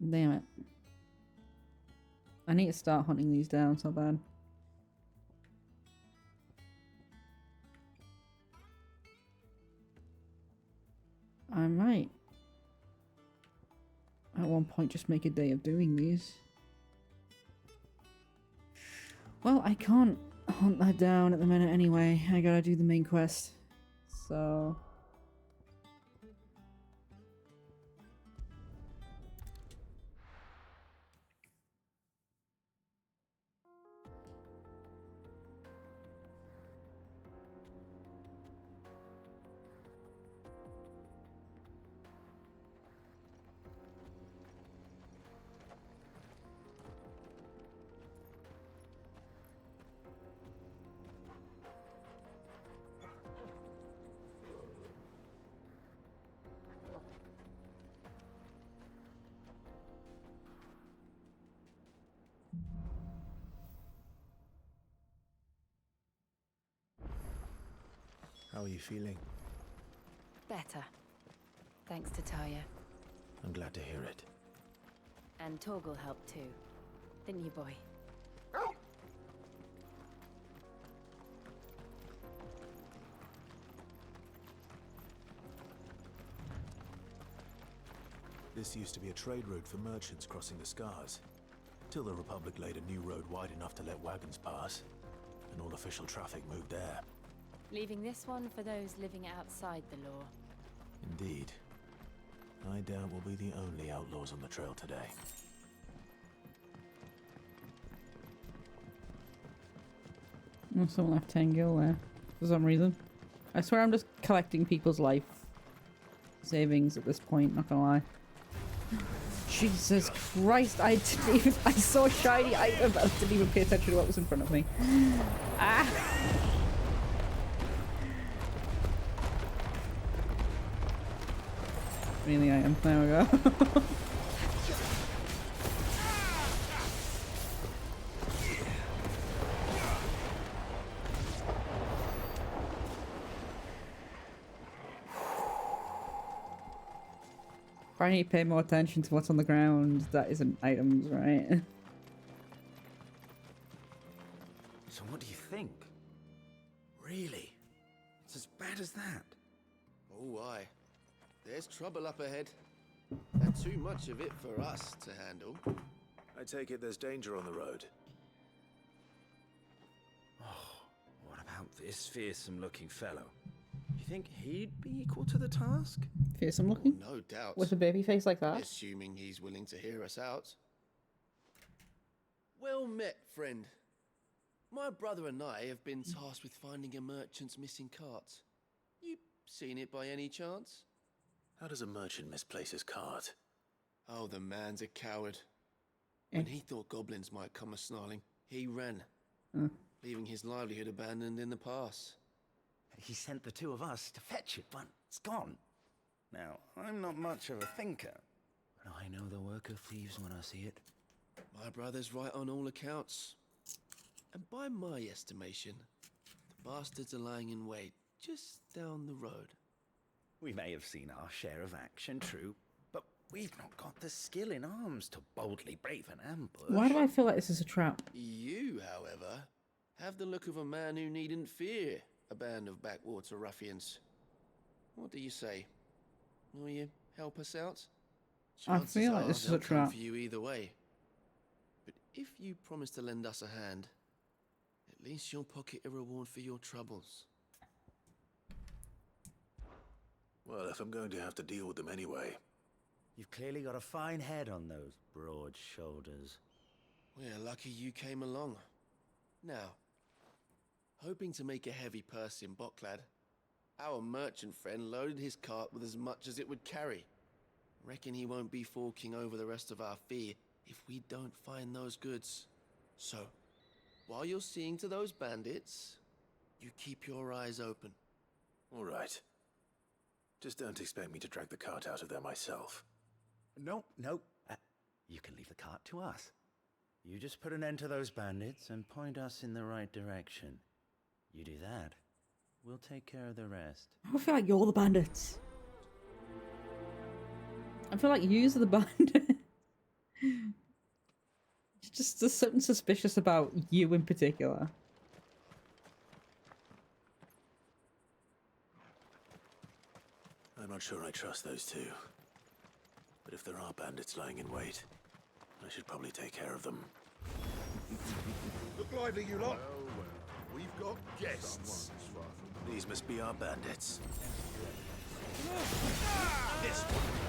Damn it. I need to start hunting these down so bad. I might at one point just make a day of doing these. Well, I can't hunt that down at the minute anyway. I gotta do the main quest. So... How are you feeling? Better. Thanks to Taya. I'm glad to hear it. And Torgal helped too. Didn't you, boy? This used to be a trade route for merchants crossing the Scars, till the Republic laid a new road wide enough to let wagons pass, and all official traffic moved there. Leaving this one for those living outside the law. Indeed. I doubt we'll be the only outlaws on the trail today. Someone left 10 gil there for some reason. I swear I'm just collecting people's life savings at this point, not gonna lie. Jesus Christ, I saw a shiny item, but I didn't even pay attention to what was in front of me. Ah! Really, I am. There we go. I need to pay more attention to what's on the ground that isn't items, right? So what do you think? Really? It's as bad as that? Oh, aye. There's trouble up ahead. And too much of it for us to handle. I take it there's danger on the road. Oh, what about this fearsome-looking fellow? You think he'd be equal to the task? Fearsome looking? No doubt. With a baby face like that? Assuming he's willing to hear us out. Well met, friend. My brother and I have been tasked with finding a merchant's missing cart. You seen it by any chance? How does a merchant misplace his cart? Oh, the man's a coward. When he thought goblins might come a-snarling, he ran, leaving his livelihood abandoned in the pass. He sent the two of us to fetch it, but it's gone. Now, I'm not much of a thinker, but I know the work of thieves when I see it. My brother's right on all accounts. And by my estimation, the bastards are lying in wait just down the road. We may have seen our share of action, true, but we've not got the skill in arms to boldly brave an ambush. Why do I feel like this is a trap? You, however, have the look of a man who needn't fear a band of backwater ruffians. What do you say? Will you help us out? I feel like this is a they'll come trap. for you either way. But if you promise to lend us a hand, at least you'll pocket a reward for your troubles. Well, if I'm going to have to deal with them anyway. You've clearly got a fine head on those broad shoulders. We're lucky you came along. Now, hoping to make a heavy purse in Boklad, our merchant friend loaded his cart with as much as it would carry. Reckon he won't be forking over the rest of our fee if we don't find those goods. So, while you're seeing to those bandits, you keep your eyes open. All right. Just don't expect me to drag the cart out of there myself. No. You can leave the cart to us. You just put an end to those bandits and point us in the right direction. You do that, we'll take care of the rest. I feel like you're the bandits. I feel like you're the bandit. Just there's something suspicious about you in particular. I'm not sure I trust those two. But if there are bandits lying in wait, I should probably take care of them. Look lively, you lot. We've got guests. These must be our bandits. This one.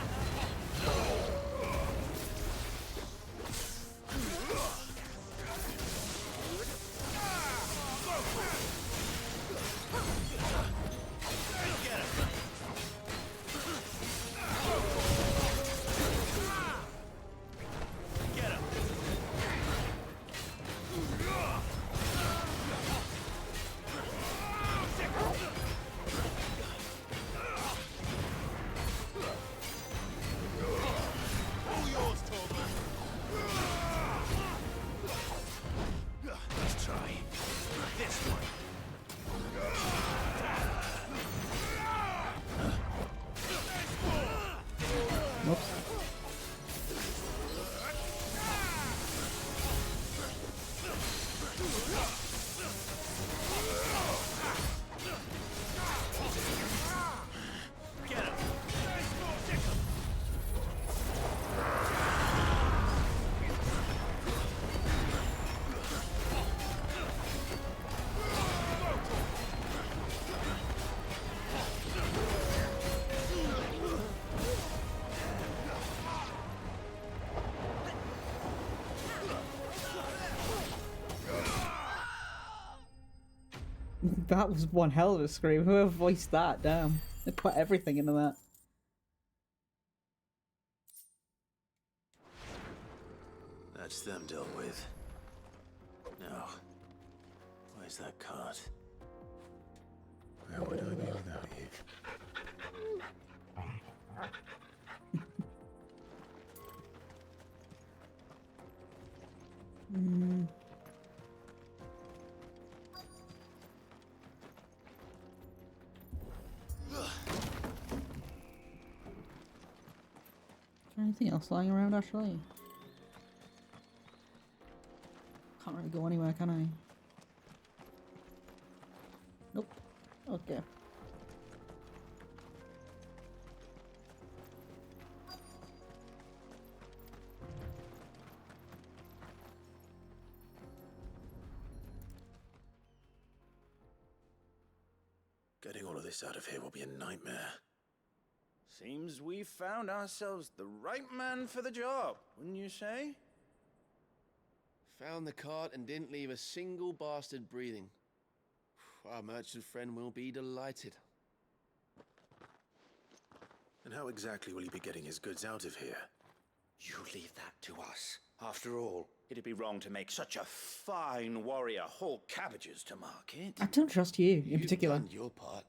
That was one hell of a scream. Whoever voiced that, damn. They put everything into that. That's them dealt with. Now, where's that cart? Where would I be without you? Is there anything else lying around, actually? Can't really go anywhere, can I? Nope. Okay. Getting all of this out of here will be a nightmare. Seems we've found ourselves the right man for the job, wouldn't you say? Found the cart and didn't leave a single bastard breathing. Our merchant friend will be delighted. And how exactly will he be getting his goods out of here? You leave that to us. After all, it'd be wrong to make such a fine warrior haul cabbages to market. I don't trust you, in You've particular. done your part.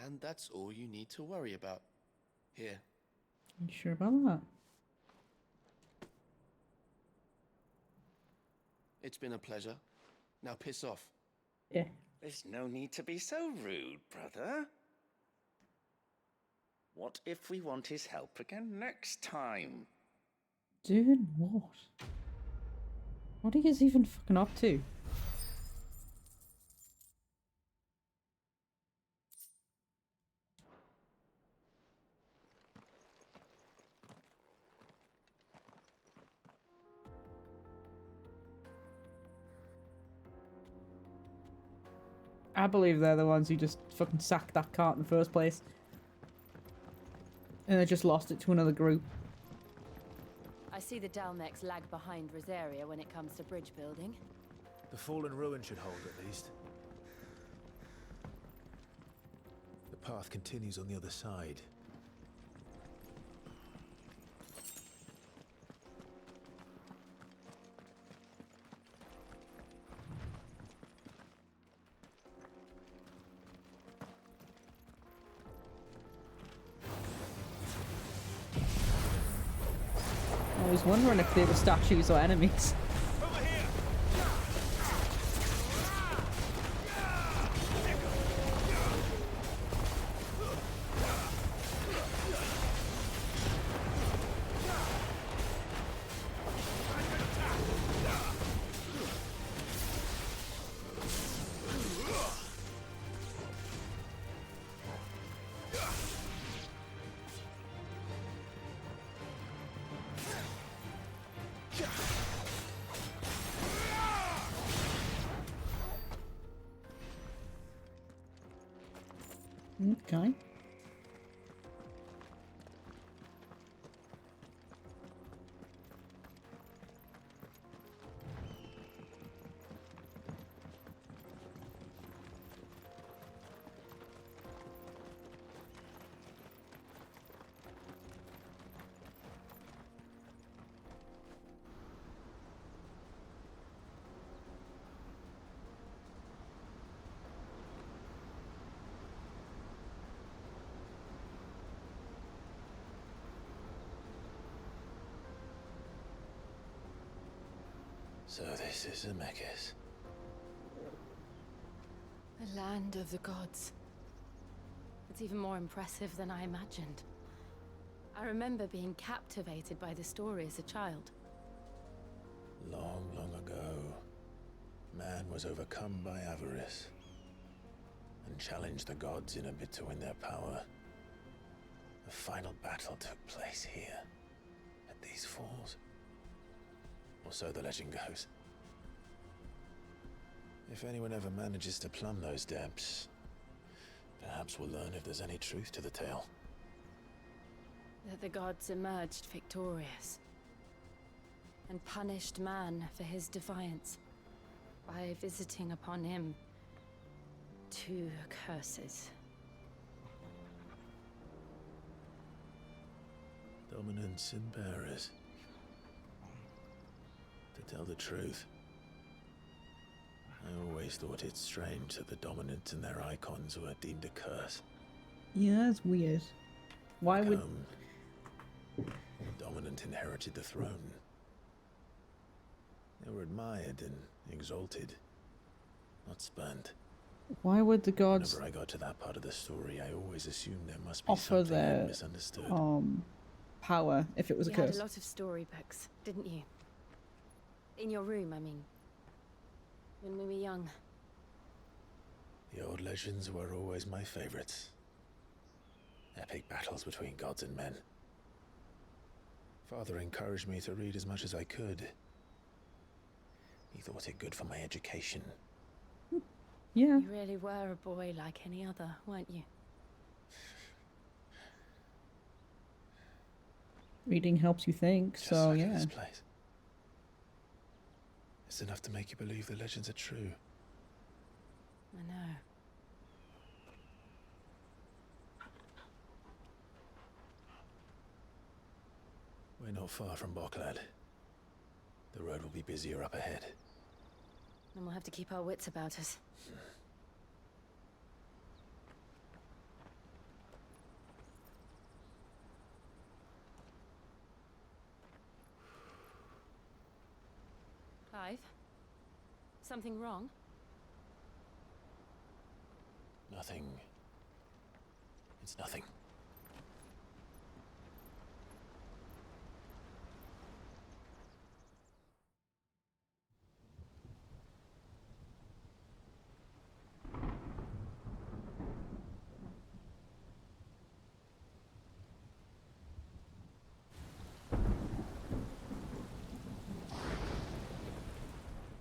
And that's all you need to worry about. Here. You sure about that? It's been a pleasure. Now piss off. Yeah. There's no need to be so rude, brother. What if we want his help again next time? Doing what? What are you guys even fucking up to? I believe they're the ones who just fucking sacked that cart in the first place. And they just lost it to another group. I see the Dalmex lag behind Rosaria when it comes to bridge building. The fallen ruin should hold at least. The path continues on the other side. I was wondering if they were statues or enemies. Okay. So this is Zemeckis. The land of the gods. It's even more impressive than I imagined. I remember being captivated by the story as a child. Long, long ago, man was overcome by avarice and challenged the gods in a bid to win their power. The final battle took place here, at these falls. Or so the legend goes. If anyone ever manages to plumb those depths, perhaps we'll learn if there's any truth to the tale. That the gods emerged victorious and punished man for his defiance by visiting upon him 2 curses. Dominants and bearers. To tell the truth, I always thought it strange that the dominants and their icons were deemed a curse. Yeah, that's weird. Why would... The dominant inherited the throne. They were admired and exalted, not spurned. Why would the gods Whenever I got to that part of the story, I always assumed there must be offer something I their misunderstood. power if it was a You curse? had a lot of storybooks, didn't you? In your room, I mean. When we were young. The old legends were always my favorites. Epic battles between gods and men. Father encouraged me to read as much as I could. He thought it good for my education. Yeah. You really were a boy like any other, weren't you? Reading helps you think, Just so look at yeah. this place. It's enough to make you believe the legends are true. I know. We're not far from Boklad. The road will be busier up ahead. Then we'll have to keep our wits about us. Clive? Something wrong? Nothing. It's nothing.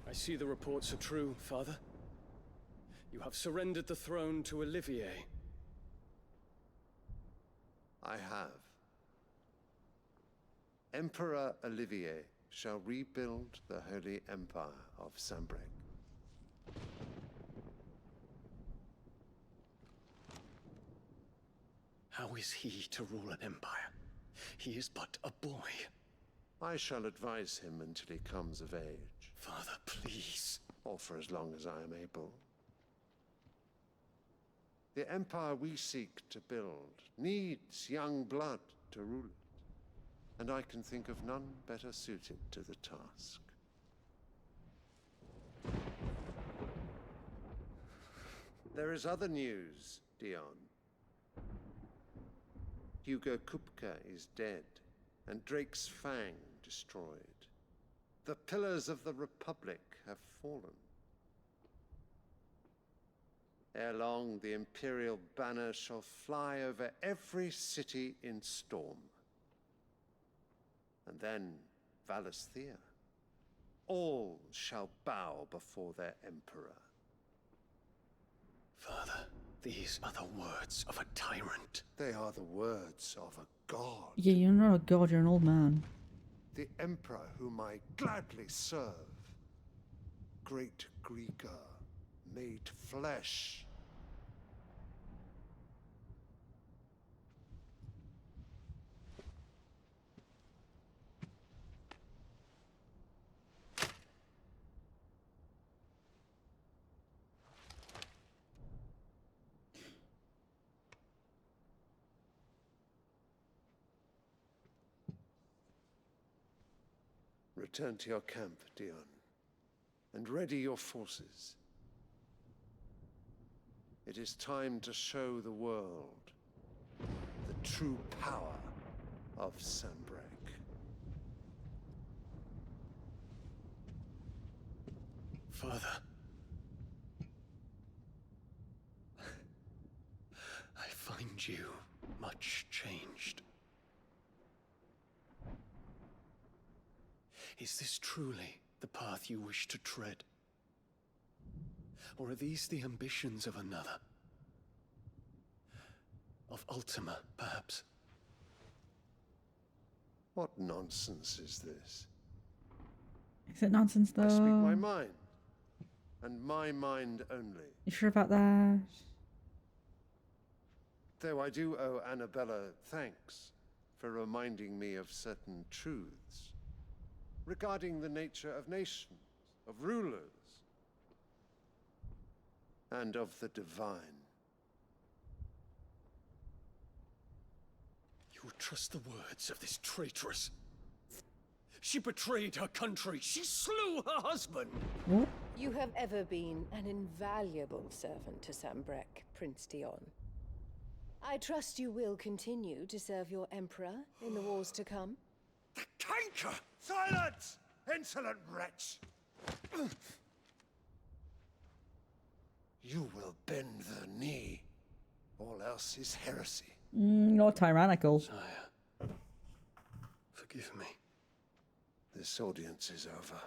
I see the reports are true, Father. You have surrendered the throne to Olivier. I have. Emperor Olivier shall rebuild the Holy Empire of Sanbreque. How is he to rule an empire? He is but a boy. I shall advise him until he comes of age. Father, please. Or for as long as I am able. The empire we seek to build needs young blood to rule it, and I can think of none better suited to the task. There is other news, Dion. Hugo Kupka is dead, and Drake's Fang destroyed. The pillars of the Republic have fallen. Ere long, the Imperial banner shall fly over every city in Storm. And then Valisthea. All shall bow before their Emperor. Father, these are the words of a tyrant. They are the words of a god. Yeah, you're not a god, you're an old man. The Emperor whom I gladly serve. Great Greeker, made flesh. Return to your camp, Dion, and ready your forces. It is time to show the world the true power of Sanbreque. Father. I find you much changed. Is this truly the path you wish to tread? Or are these the ambitions of another? Of Ultima, perhaps? What nonsense is this? Is it nonsense though? I speak my mind. and my mind only. You sure about that? Though I do owe Annabella thanks for reminding me of certain truths regarding the nature of nations, of rulers, and of the divine. You would trust the words of this traitress? She betrayed her country. She slew her husband. What? You have ever been an invaluable servant to Sambrek, Prince Dion. I trust you will continue to serve your Emperor in the wars to come. The canker! Silence! Insolent wretch! You will bend the knee. All else is heresy. Not tyrannical. Sire, forgive me. This audience is over.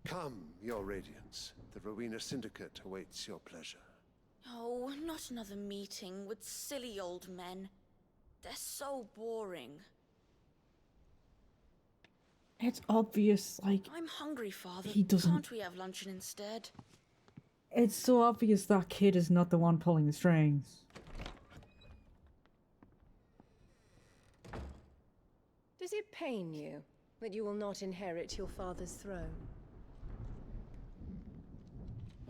Come, Your Radiance. The Rowena Syndicate awaits your pleasure. Oh, not another meeting with silly old men. They're so boring. It's obvious, like... I'm hungry, Father. He doesn't... Can't we have luncheon instead? It's so obvious that kid is not the one pulling the strings. Does it pain you that you will not inherit your father's throne?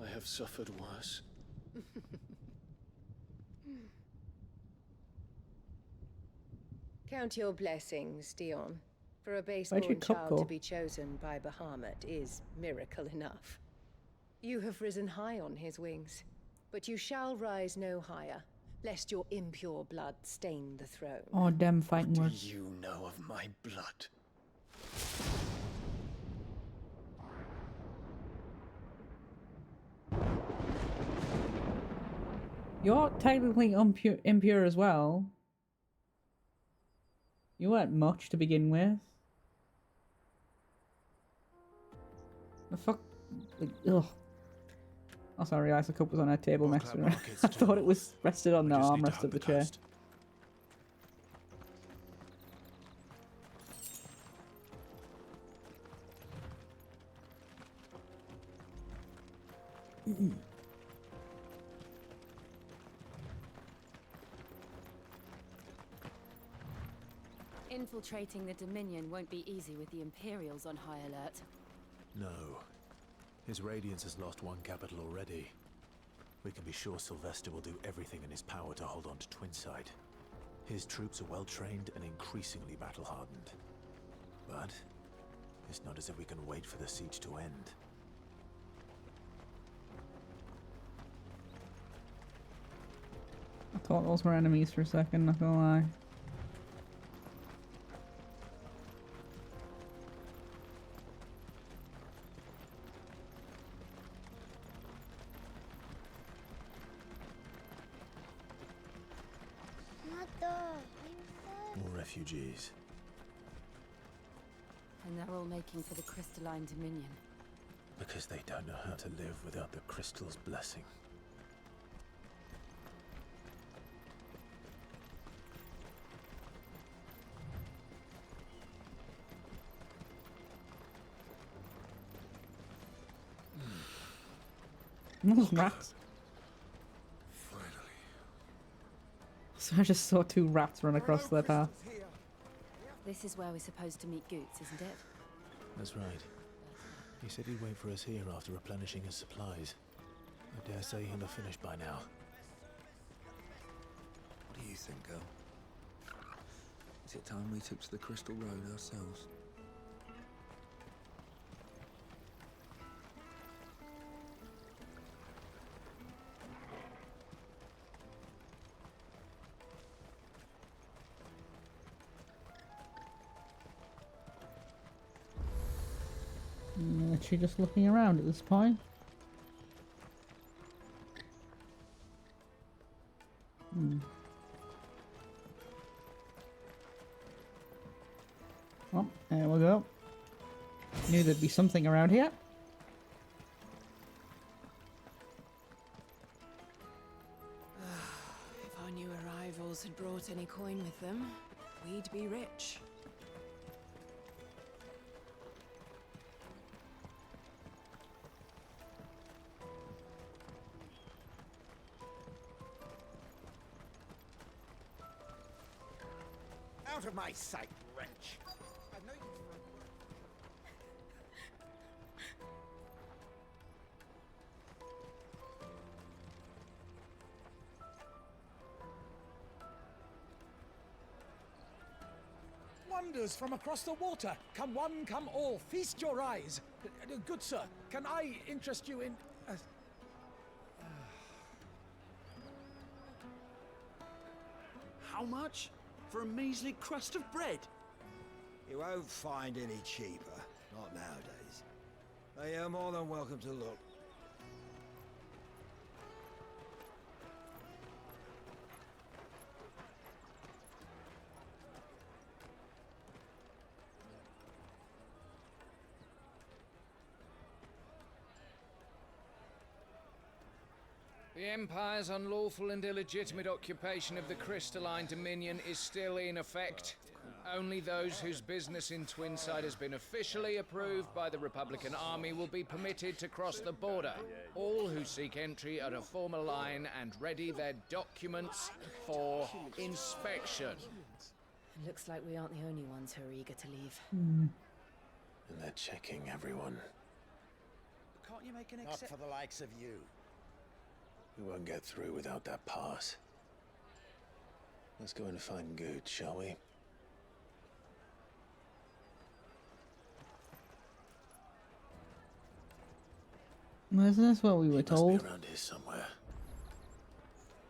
I have suffered worse. Count your blessings, Dion. For a Where'd base-born your cup child go? to be chosen by Bahamut is miracle enough. You have risen high on his wings, but you shall rise no higher, lest your impure blood stain the throne. Oh, damn fighting What words. do you know of my blood? You're technically impure as well. You weren't much to begin with. The fuck? Like, ugh. Oh, sorry, realised the cup was on her table next to me. I thought it was rested on the armrest of the chair. Infiltrating the Dominion won't be easy with the Imperials on high alert. No. His Radiance has lost one capital already. We can be sure Sylvester will do everything in his power to hold on to Twinside. His troops are well trained and increasingly battle-hardened. But it's not as if we can wait for the siege to end. I thought those were enemies for a second, not gonna lie. More refugees. And they're all making for the Crystalline Dominion. Because they don't know how to live without the crystal's blessing. Those rats. So I just saw two rats run across their path. This is where we're supposed to meet Goots, isn't it? That's right. He said he'd wait for us here after replenishing his supplies. I dare say he'll have finished by now. What do you think, girl? Is it time we took to the Crystal Road ourselves? Literally just looking around at this point. Oh, there we go. Knew there'd be something around here. If our new arrivals had brought any coin with them, we'd be rich. out of my sight, wretch! I know you... Wonders from across the water. Come one, come all. Feast your eyes. Good sir, can I interest you in... How much? For a measly crust of bread? You won't find any cheaper. Not nowadays. But you're more than welcome to look. The Empire's unlawful and illegitimate occupation of the Crystalline Dominion is still in effect. Only those whose business in Twinside has been officially approved by the Republican Army will be permitted to cross the border. All who seek entry are to form a line and ready their documents for inspection. Looks like we aren't the only ones who are eager to leave. And they're checking everyone. Can't you make an Not for the likes of you. We won't get through without that pass. Let's go and find Good, shall we? Isn't this what we were told? Must be around here somewhere.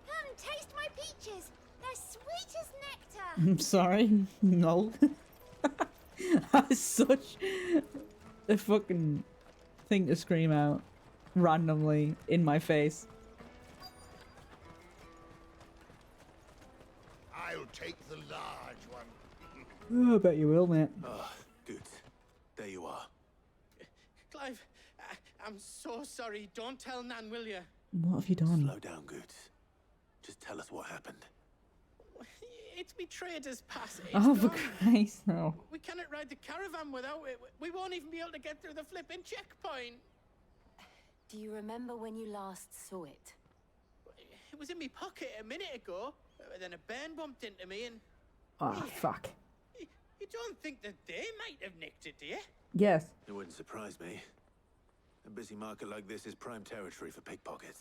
Come taste my peaches. They're sweet as nectar. I'm sorry. No. That's such a fucking thing to scream out randomly in my face. I'll take the large one. Oh, I bet you will, mate. Ah, Good. There you are. Clive, I'm so sorry. Don't tell Nan, will you? What have you done? Slow down, Goods. Just tell us what happened. It's me trader's pass. It's Oh, for gone. Christ's sake. We cannot ride the caravan without it. We won't even be able to get through the flipping checkpoint. Do you remember when you last saw it? It was in my pocket a minute ago. Then a bairn bumped into me and... Ah, fuck. You don't think that they might have nicked it, do you? Yes. It wouldn't surprise me. A busy market like this is prime territory for pickpockets.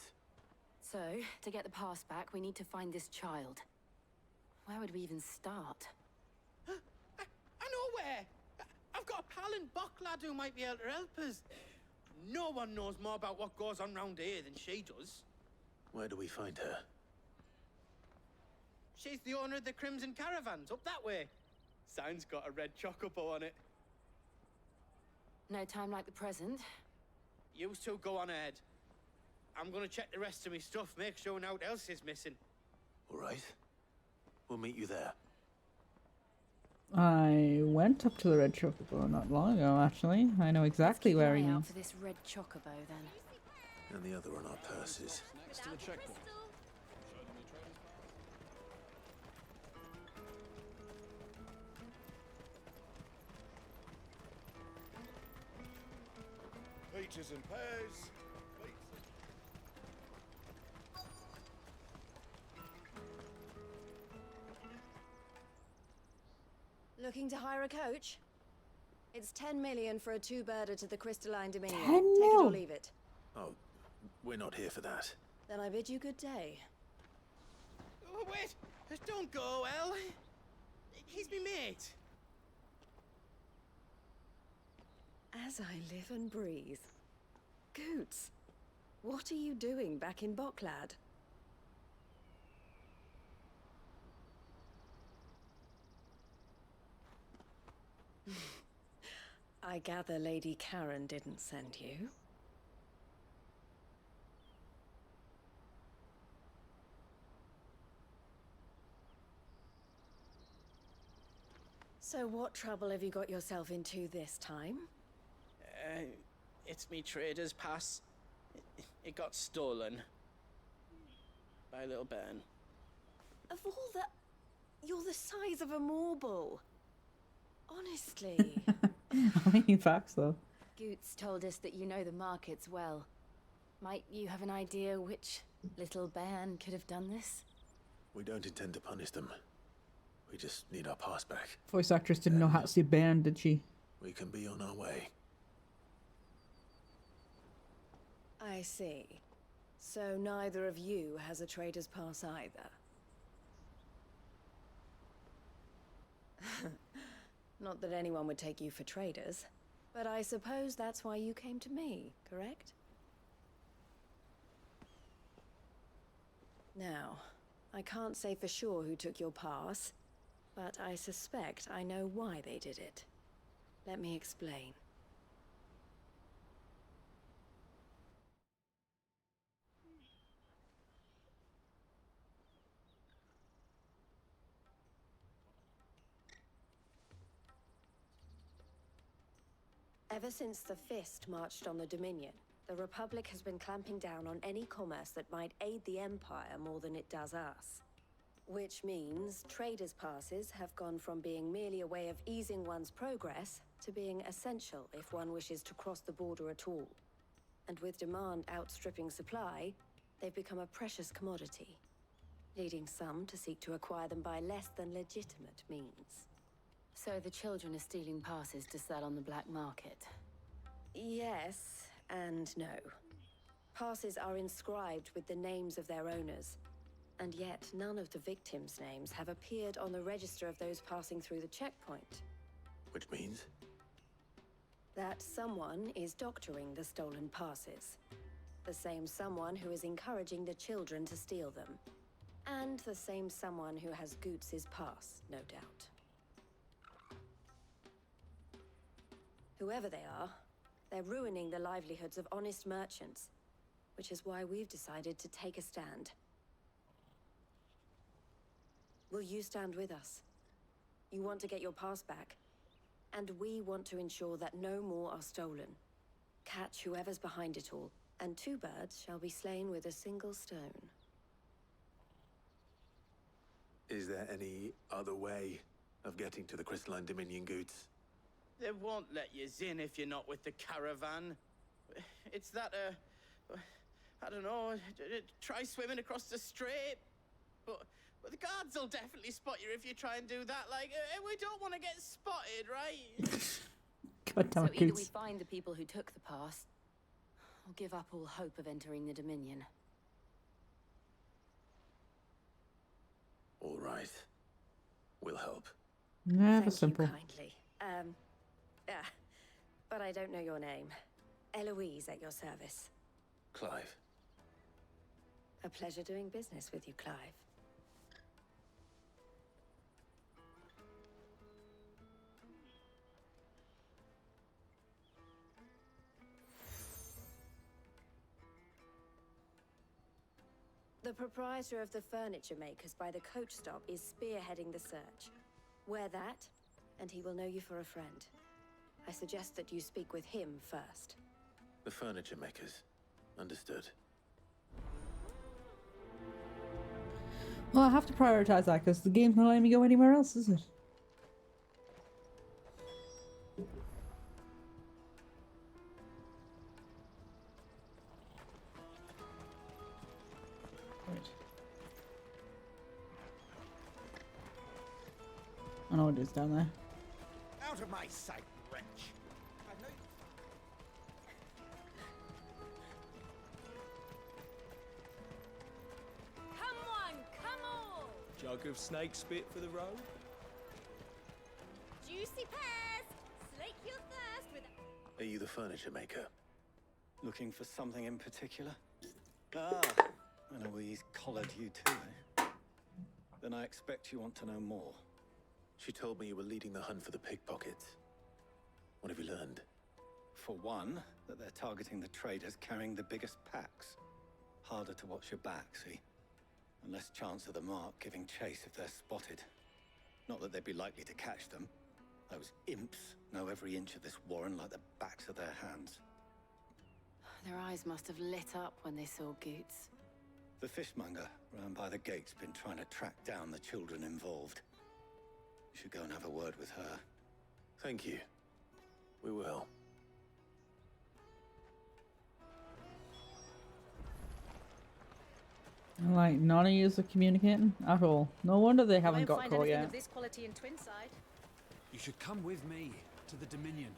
So, to get the pass back, we need to find this child. Where would we even start? I know where! I've got a pal in Bocklad who might be able to help us. No one knows more about what goes on round here than she does. Where do we find her? She's the owner of the Crimson Caravans, up that way. Sign's got a red chocobo on it. No time like the present. You two go on ahead. I'm gonna check the rest of my stuff, make sure nothing else is missing. All right. We'll meet you there. I went up to the Red Chocobo not long ago, actually. I know exactly where he Keep an eye is. out for this red chocobo, then. And the other on our purses. Next to the checkpoint. Peaches and pears. Looking to hire a coach? It's 10 million for a two-birder to the Crystalline Dominion. 10 Take it or mil? leave it. Oh, we're not here for that. Then I bid you good day. Oh, wait! Don't go, El. He's me mate. As I live and breathe. Goots, what are you doing back in Bocklad? I gather Lady Karen didn't send you. So what trouble have you got yourself into this time? It's me trader's pass. It got stolen. By a little bairn. Of all the... You're the size of a marble. Honestly. I mean, facts, though. Goots told us that you know the markets well. Might you have an idea which little bairn could have done this? We don't intend to punish them. We just need our pass back. Voice actress didn't know how to say band, did she? We can be on our way. I see. So neither of you has a trader's pass either. Not that anyone would take you for traders, but I suppose that's why you came to me, correct? Now, I can't say for sure who took your pass, but I suspect I know why they did it. Let me explain. Ever since the Fist marched on the Dominion, the Republic has been clamping down on any commerce that might aid the Empire more than it does us. Which means traders' passes have gone from being merely a way of easing one's progress to being essential if one wishes to cross the border at all. And with demand outstripping supply, they've become a precious commodity, leading some to seek to acquire them by less than legitimate means. So the children are stealing passes to sell on the black market? Yes and no. Passes are inscribed with the names of their owners, and yet none of the victims' names have appeared on the register of those passing through the checkpoint. Which means? That someone is doctoring the stolen passes. The same someone who is encouraging the children to steal them. And the same someone who has Goots' pass, no doubt. Whoever they are, they're ruining the livelihoods of honest merchants, which is why we've decided to take a stand. Will you stand with us? You want to get your pass back, and we want to ensure that no more are stolen. Catch whoever's behind it all, and 2 birds shall be slain with a single stone. Is there any other way of getting to the Crystalline Dominion, Goots? They won't let you in if you're not with the caravan. It's that, I don't know, try swimming across the strait. But the guards will definitely spot you if you try and do that. Like, we don't want to get spotted, right? God damn So it, either we Goots. find the people who took the pass, or give up all hope of entering the Dominion. All right. We'll help. Never Thank simple. you kindly. But I don't know your name. Eloise at your service. Clive. A pleasure doing business with you, Clive. The proprietor of the furniture makers by the coach stop is spearheading the search. Wear that, and he will know you for a friend. I suggest that you speak with him first. The furniture makers. Understood. Well, I have to prioritize that because the game's not letting me go anywhere else, is it? Right. I know it is down there. Out of my sight, wretch! I know Come on, come on! Jug of snake spit for the road? Juicy pears! Slake your thirst with... Are you the furniture maker? Looking for something in particular? Ah, and Eloise collared you too, eh? Then I expect you want to know more. She told me you were leading the hunt for the pickpockets. What have you learned? For one, that they're targeting the traders carrying the biggest packs. Harder to watch your back, see? And less chance of the mark giving chase if they're spotted. Not that they'd be likely to catch them. Those imps know every inch of this warren like the backs of their hands. Their eyes must have lit up when they saw Goots. The fishmonger round by the gate's been trying to track down the children involved. You should go and have a word with her. Thank you. We will. Like, none of yous are communicating at all. No wonder they haven't Won't got find caught anything yet. of this quality in Twinside. You should come with me to the Dominion.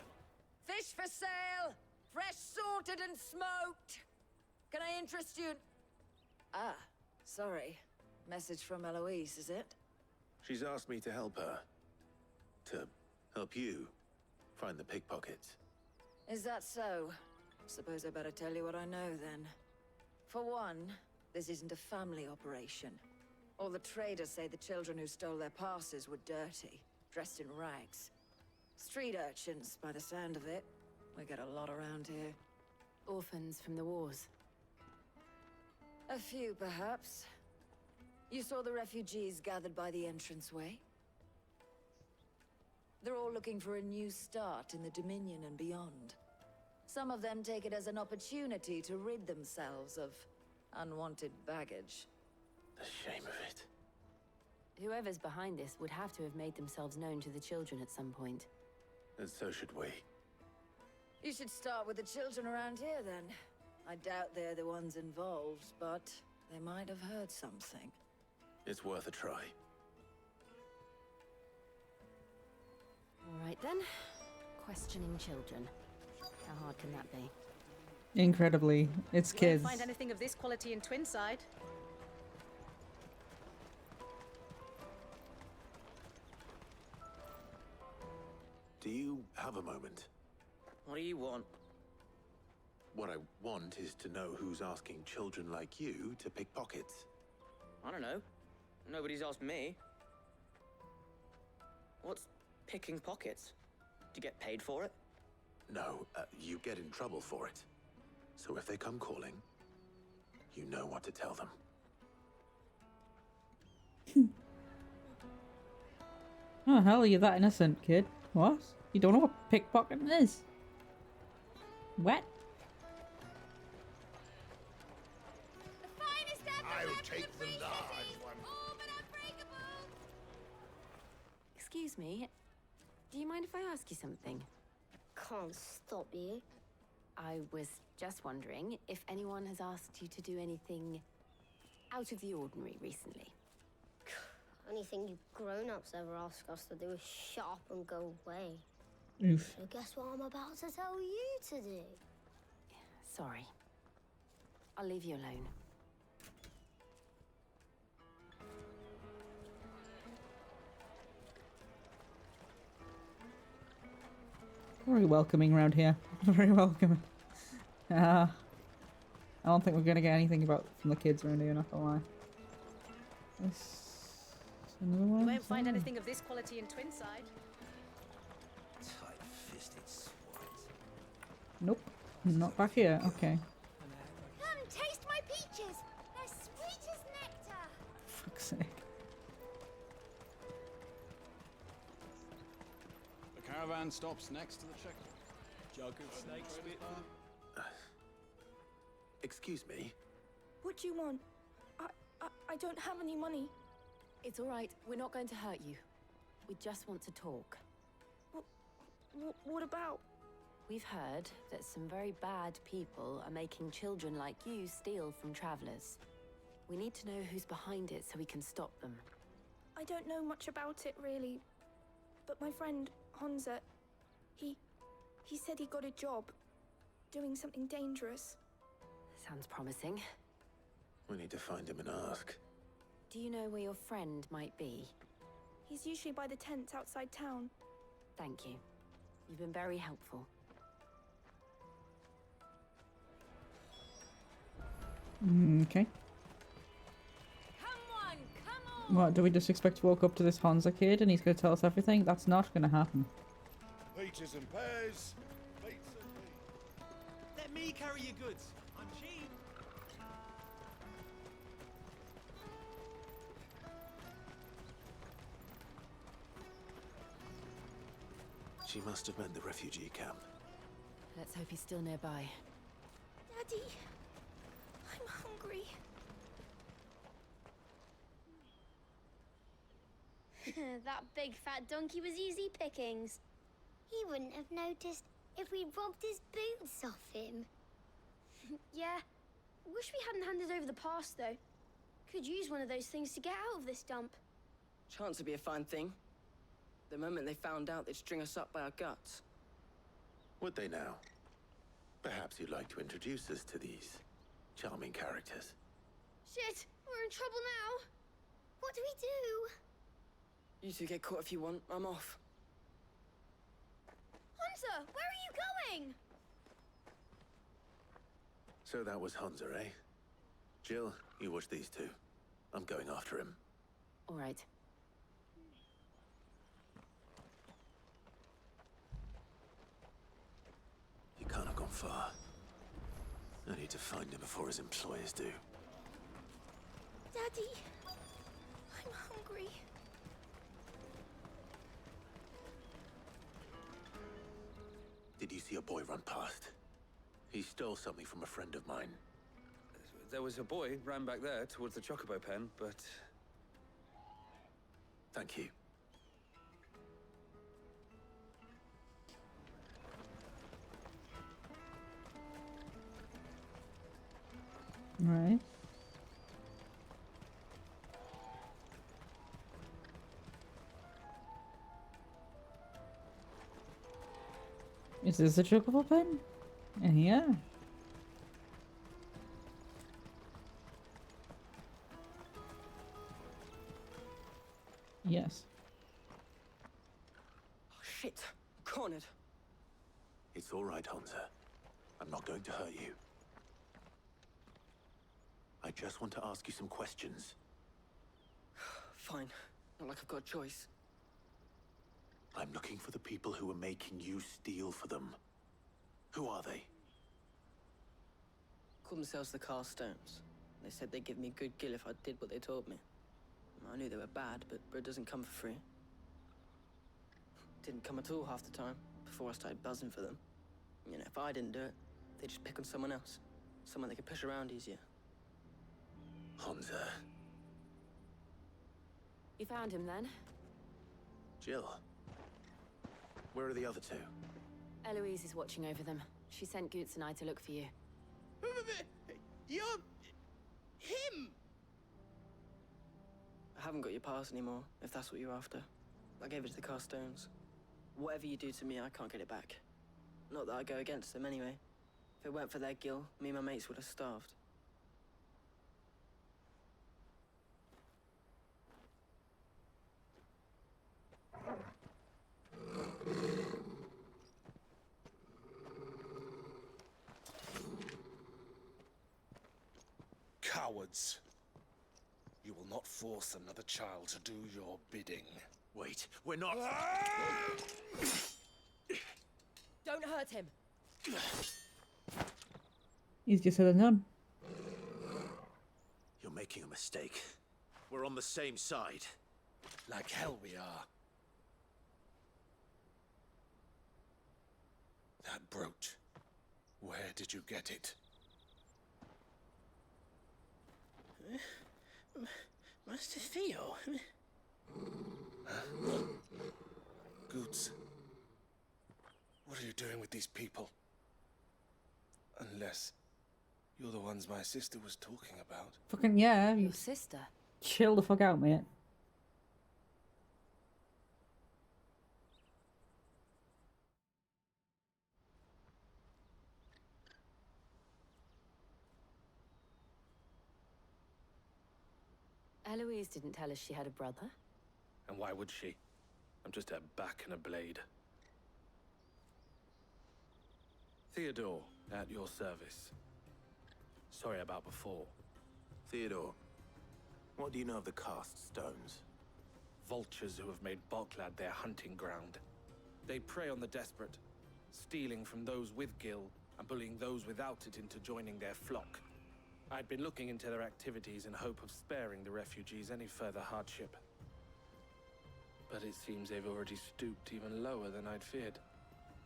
Fish for sale! Fresh sorted and smoked! Can I interest you? Ah, sorry. Message from Eloise, is it? She's asked me to help her. To help you find the pickpockets. Is that so? Suppose I better tell you what I know then. For one, this isn't a family operation. All the traders say the children who stole their passes were dirty, dressed in rags. Street urchins, by the sound of it. We get a lot around here. Orphans from the wars. A few, perhaps. You saw the refugees gathered by the entranceway? They're all looking for a new start in the Dominion and beyond. Some of them take it as an opportunity to rid themselves of unwanted baggage. The shame of it. Whoever's behind this would have to have made themselves known to the children at some point. And so should we. You should start with the children around here, then. I doubt they're the ones involved, but they might have heard something. It's worth a try. All right then. Questioning children. How hard can that be? Incredibly. It's kids. Won't find anything of this quality in Twinside. Do you have a moment? What do you want? What I want is to know who's asking children like you to pick pockets. I don't know. Nobody's asked me. What's picking pockets? Do you get paid for it? No, you get in trouble for it. So if they come calling, you know what to tell them. Oh, hell, you're that innocent, kid. What? You don't know what pickpocketing is? What? I'll take the large one. Excuse me. Do you mind if I ask you something? Can't stop you. I was just wondering if anyone has asked you to do anything out of the ordinary recently. Anything you grown-ups ever ask us to do is shut up and go away. Oof. So guess what I'm about to tell you to do? Sorry. I'll leave you alone. Very welcoming around here. Very welcoming. I don't think we're gonna get anything about from the kids around here, not gonna lie. Another one? You won't find anything of this quality in Twinside. Tight-fisted swines. Nope. Not back here. Okay. Come, taste my peaches. They're sweet as nectar. Fuck's sake. The caravan stops next to the checkpoint. Jug of snake spit for the... Excuse me? What do you want? I don't have any money. It's all right. We're not going to hurt you. We just want to talk. What about? We've heard that some very bad people are making children like you steal from travelers. We need to know who's behind it so we can stop them. I don't know much about it, really. But my friend, Honza, he said he got a job doing something dangerous. Sounds promising. We need to find him and ask. Do you know where your friend might be? He's usually by the tents outside town. Thank you. You've been very helpful. Okay. What, do we just expect to walk up to this Hansa kid and he's going to tell us everything? That's not going to happen. Peaches and pears. Let me carry your goods. I'm cheap. She must have meant the refugee camp. Let's hope he's still nearby. Daddy, I'm hungry. That big fat donkey was easy pickings. He wouldn't have noticed if we robbed his boots off him. Yeah. Wish we hadn't handed over the pass, though. Could use one of those things to get out of this dump. Chance would be a fine thing. The moment they found out, they'd string us up by our guts. Would they now? Perhaps you'd like to introduce us to these charming characters. Shit, we're in trouble now. What do we do? You two get caught if you want. I'm off. Hunter, where are you going? So that was Hunter, eh? Jill, you watch these two. I'm going after him. All right. He can't have gone far. I need to find him before his employers do. Daddy, I'm hungry. Did you see a boy run past? He stole something from a friend of mine. There was a boy ran back there towards the Chocobo pen, but... Thank you. Right. Is this a chocobo pen? Yeah. Yes. Oh, shit. Cornered. It's all right, Hunter. I'm not going to hurt you. I just want to ask you some questions. Fine. Not like I've got a choice. I'm looking for the people who are making you steal for them. Who are they? Called themselves the Carstones. They said they'd give me good gill if I did what they told me. I knew they were bad, but bread doesn't come for free. Didn't come at all half the time, before I started buzzing for them. You know, if I didn't do it, they'd just pick on someone else. Someone they could push around easier. Hunter. You found him then? Jill. Where are the other two? Eloise is watching over them. She sent Goots and I to look for you. You're... him! I haven't got your pass anymore, if that's what you're after. I gave it to the Carstones. Whatever you do to me, I can't get it back. Not that I go against them anyway. If it weren't for their gill, me and my mates would have starved. Cowards. You will not force another child to do your bidding. Wait, we're not... Don't hurt him. Easier said than done. You're making a mistake. We're on the same side. Like hell we are. That brooch. Where did you get it? Master Theo? Goots. What are you doing with these people? Unless you're the ones my sister was talking about. Fucking yeah. Your sister? Chill the fuck out, mate. Eloise didn't tell us she had a brother. And why would she? I'm just her back and a blade. Theodore, at your service. Sorry about before. Theodore, what do you know of the Cast Stones? Vultures who have made Boklad their hunting ground. They prey on the desperate, stealing from those with gil and bullying those without it into joining their flock. I'd been looking into their activities in hope of sparing the refugees any further hardship. But it seems they've already stooped even lower than I'd feared.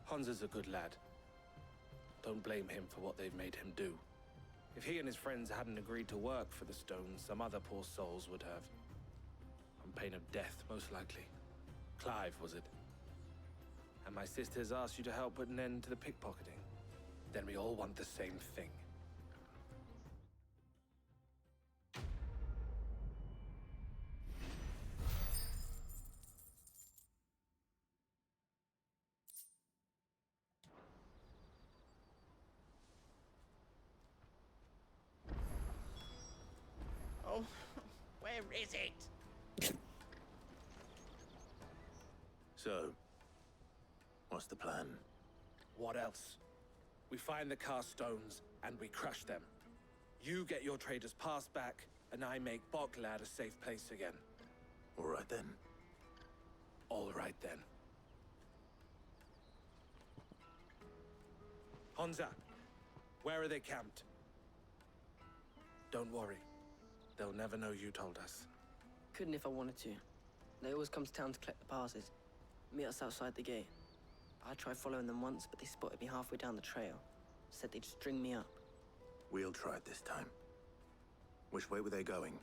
Hunzer's a good lad. Don't blame him for what they've made him do. If he and his friends hadn't agreed to work for the Stones, some other poor souls would have. On pain of death, most likely. Clive, was it? And my sisters asked you to help put an end to the pickpocketing. Then we all want the same thing. Oh, where is it? So, what's the plan? What else? We find the cast stones and we crush them. You get your trader's pass back, and I make Boklad a safe place again. All right then. All right then. Honza, where are they camped? Don't worry. They'll never know you told us. Couldn't if I wanted to. They always come to town to collect the passes. Meet us outside the gate. I tried following them once, but they spotted me halfway down the trail. Said they'd string me up. We'll try it this time. Which way were they going?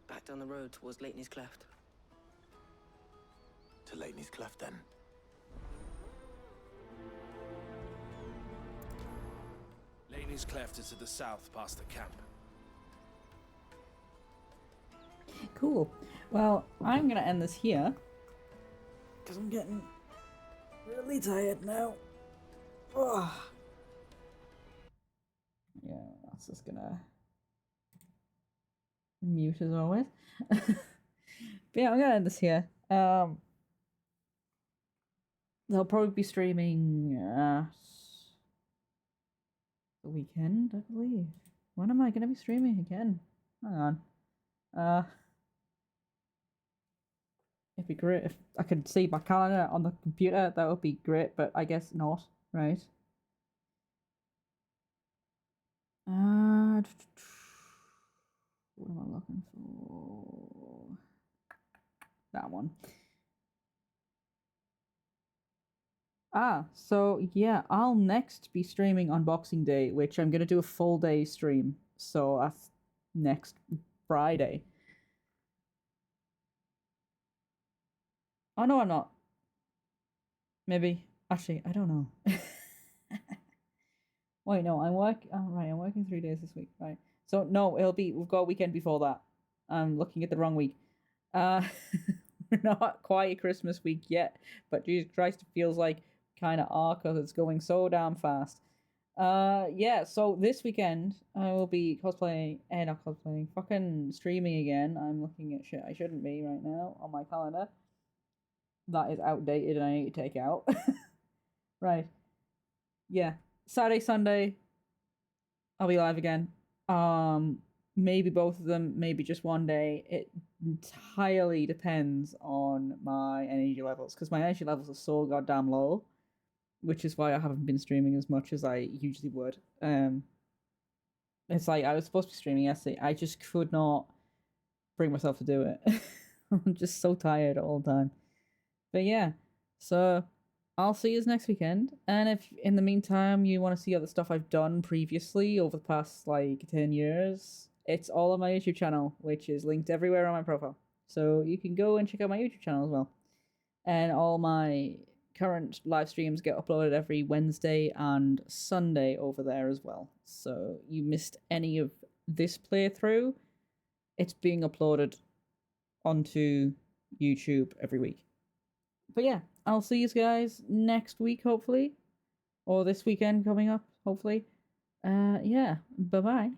Back down the road towards Leitney's Cleft. To Leitney's Cleft, then. Laney's Cleft is to the south past the camp. Cool. Well, I'm gonna end this here because I'm getting really tired now. Ugh. Yeah, that's just gonna mute as always. But yeah, I'm gonna end this here. They'll probably be streaming the weekend, I believe. When am I gonna be streaming again? Hang on. It'd be great if I could see my calendar on the computer. That would be great, but I guess not, right? What am I looking for? That one. So yeah, I'll next be streaming on Boxing Day, which I'm gonna do a full day stream. So that's next Friday. Oh no, I'm not. Maybe. Actually, I don't know. Wait, no, I'm working 3 days this week, right? So no, we've got a weekend before that. I'm looking at the wrong week. We're not quite a Christmas week yet, but Jesus Christ, it feels like kind of are because it's going so damn fast. Yeah, so this weekend I will be fucking streaming again. I'm looking at shit I shouldn't be right now on my calendar. That is outdated and I need to take out. Right. Yeah. Saturday, Sunday, I'll be live again. Maybe both of them, maybe just one day. It entirely depends on my energy levels, because my energy levels are so goddamn low, which is why I haven't been streaming as much as I usually would. It's like I was supposed to be streaming yesterday. I just could not bring myself to do it. I'm just so tired all the time. But yeah, so I'll see you next weekend. And if in the meantime you want to see other stuff I've done previously over the past like 10 years, it's all on my YouTube channel, which is linked everywhere on my profile. So you can go and check out my YouTube channel as well. And all my current live streams get uploaded every Wednesday and Sunday over there as well. So you missed any of this playthrough, it's being uploaded onto YouTube every week. But yeah, I'll see you guys next week, hopefully. Or this weekend coming up, hopefully. Yeah, bye-bye.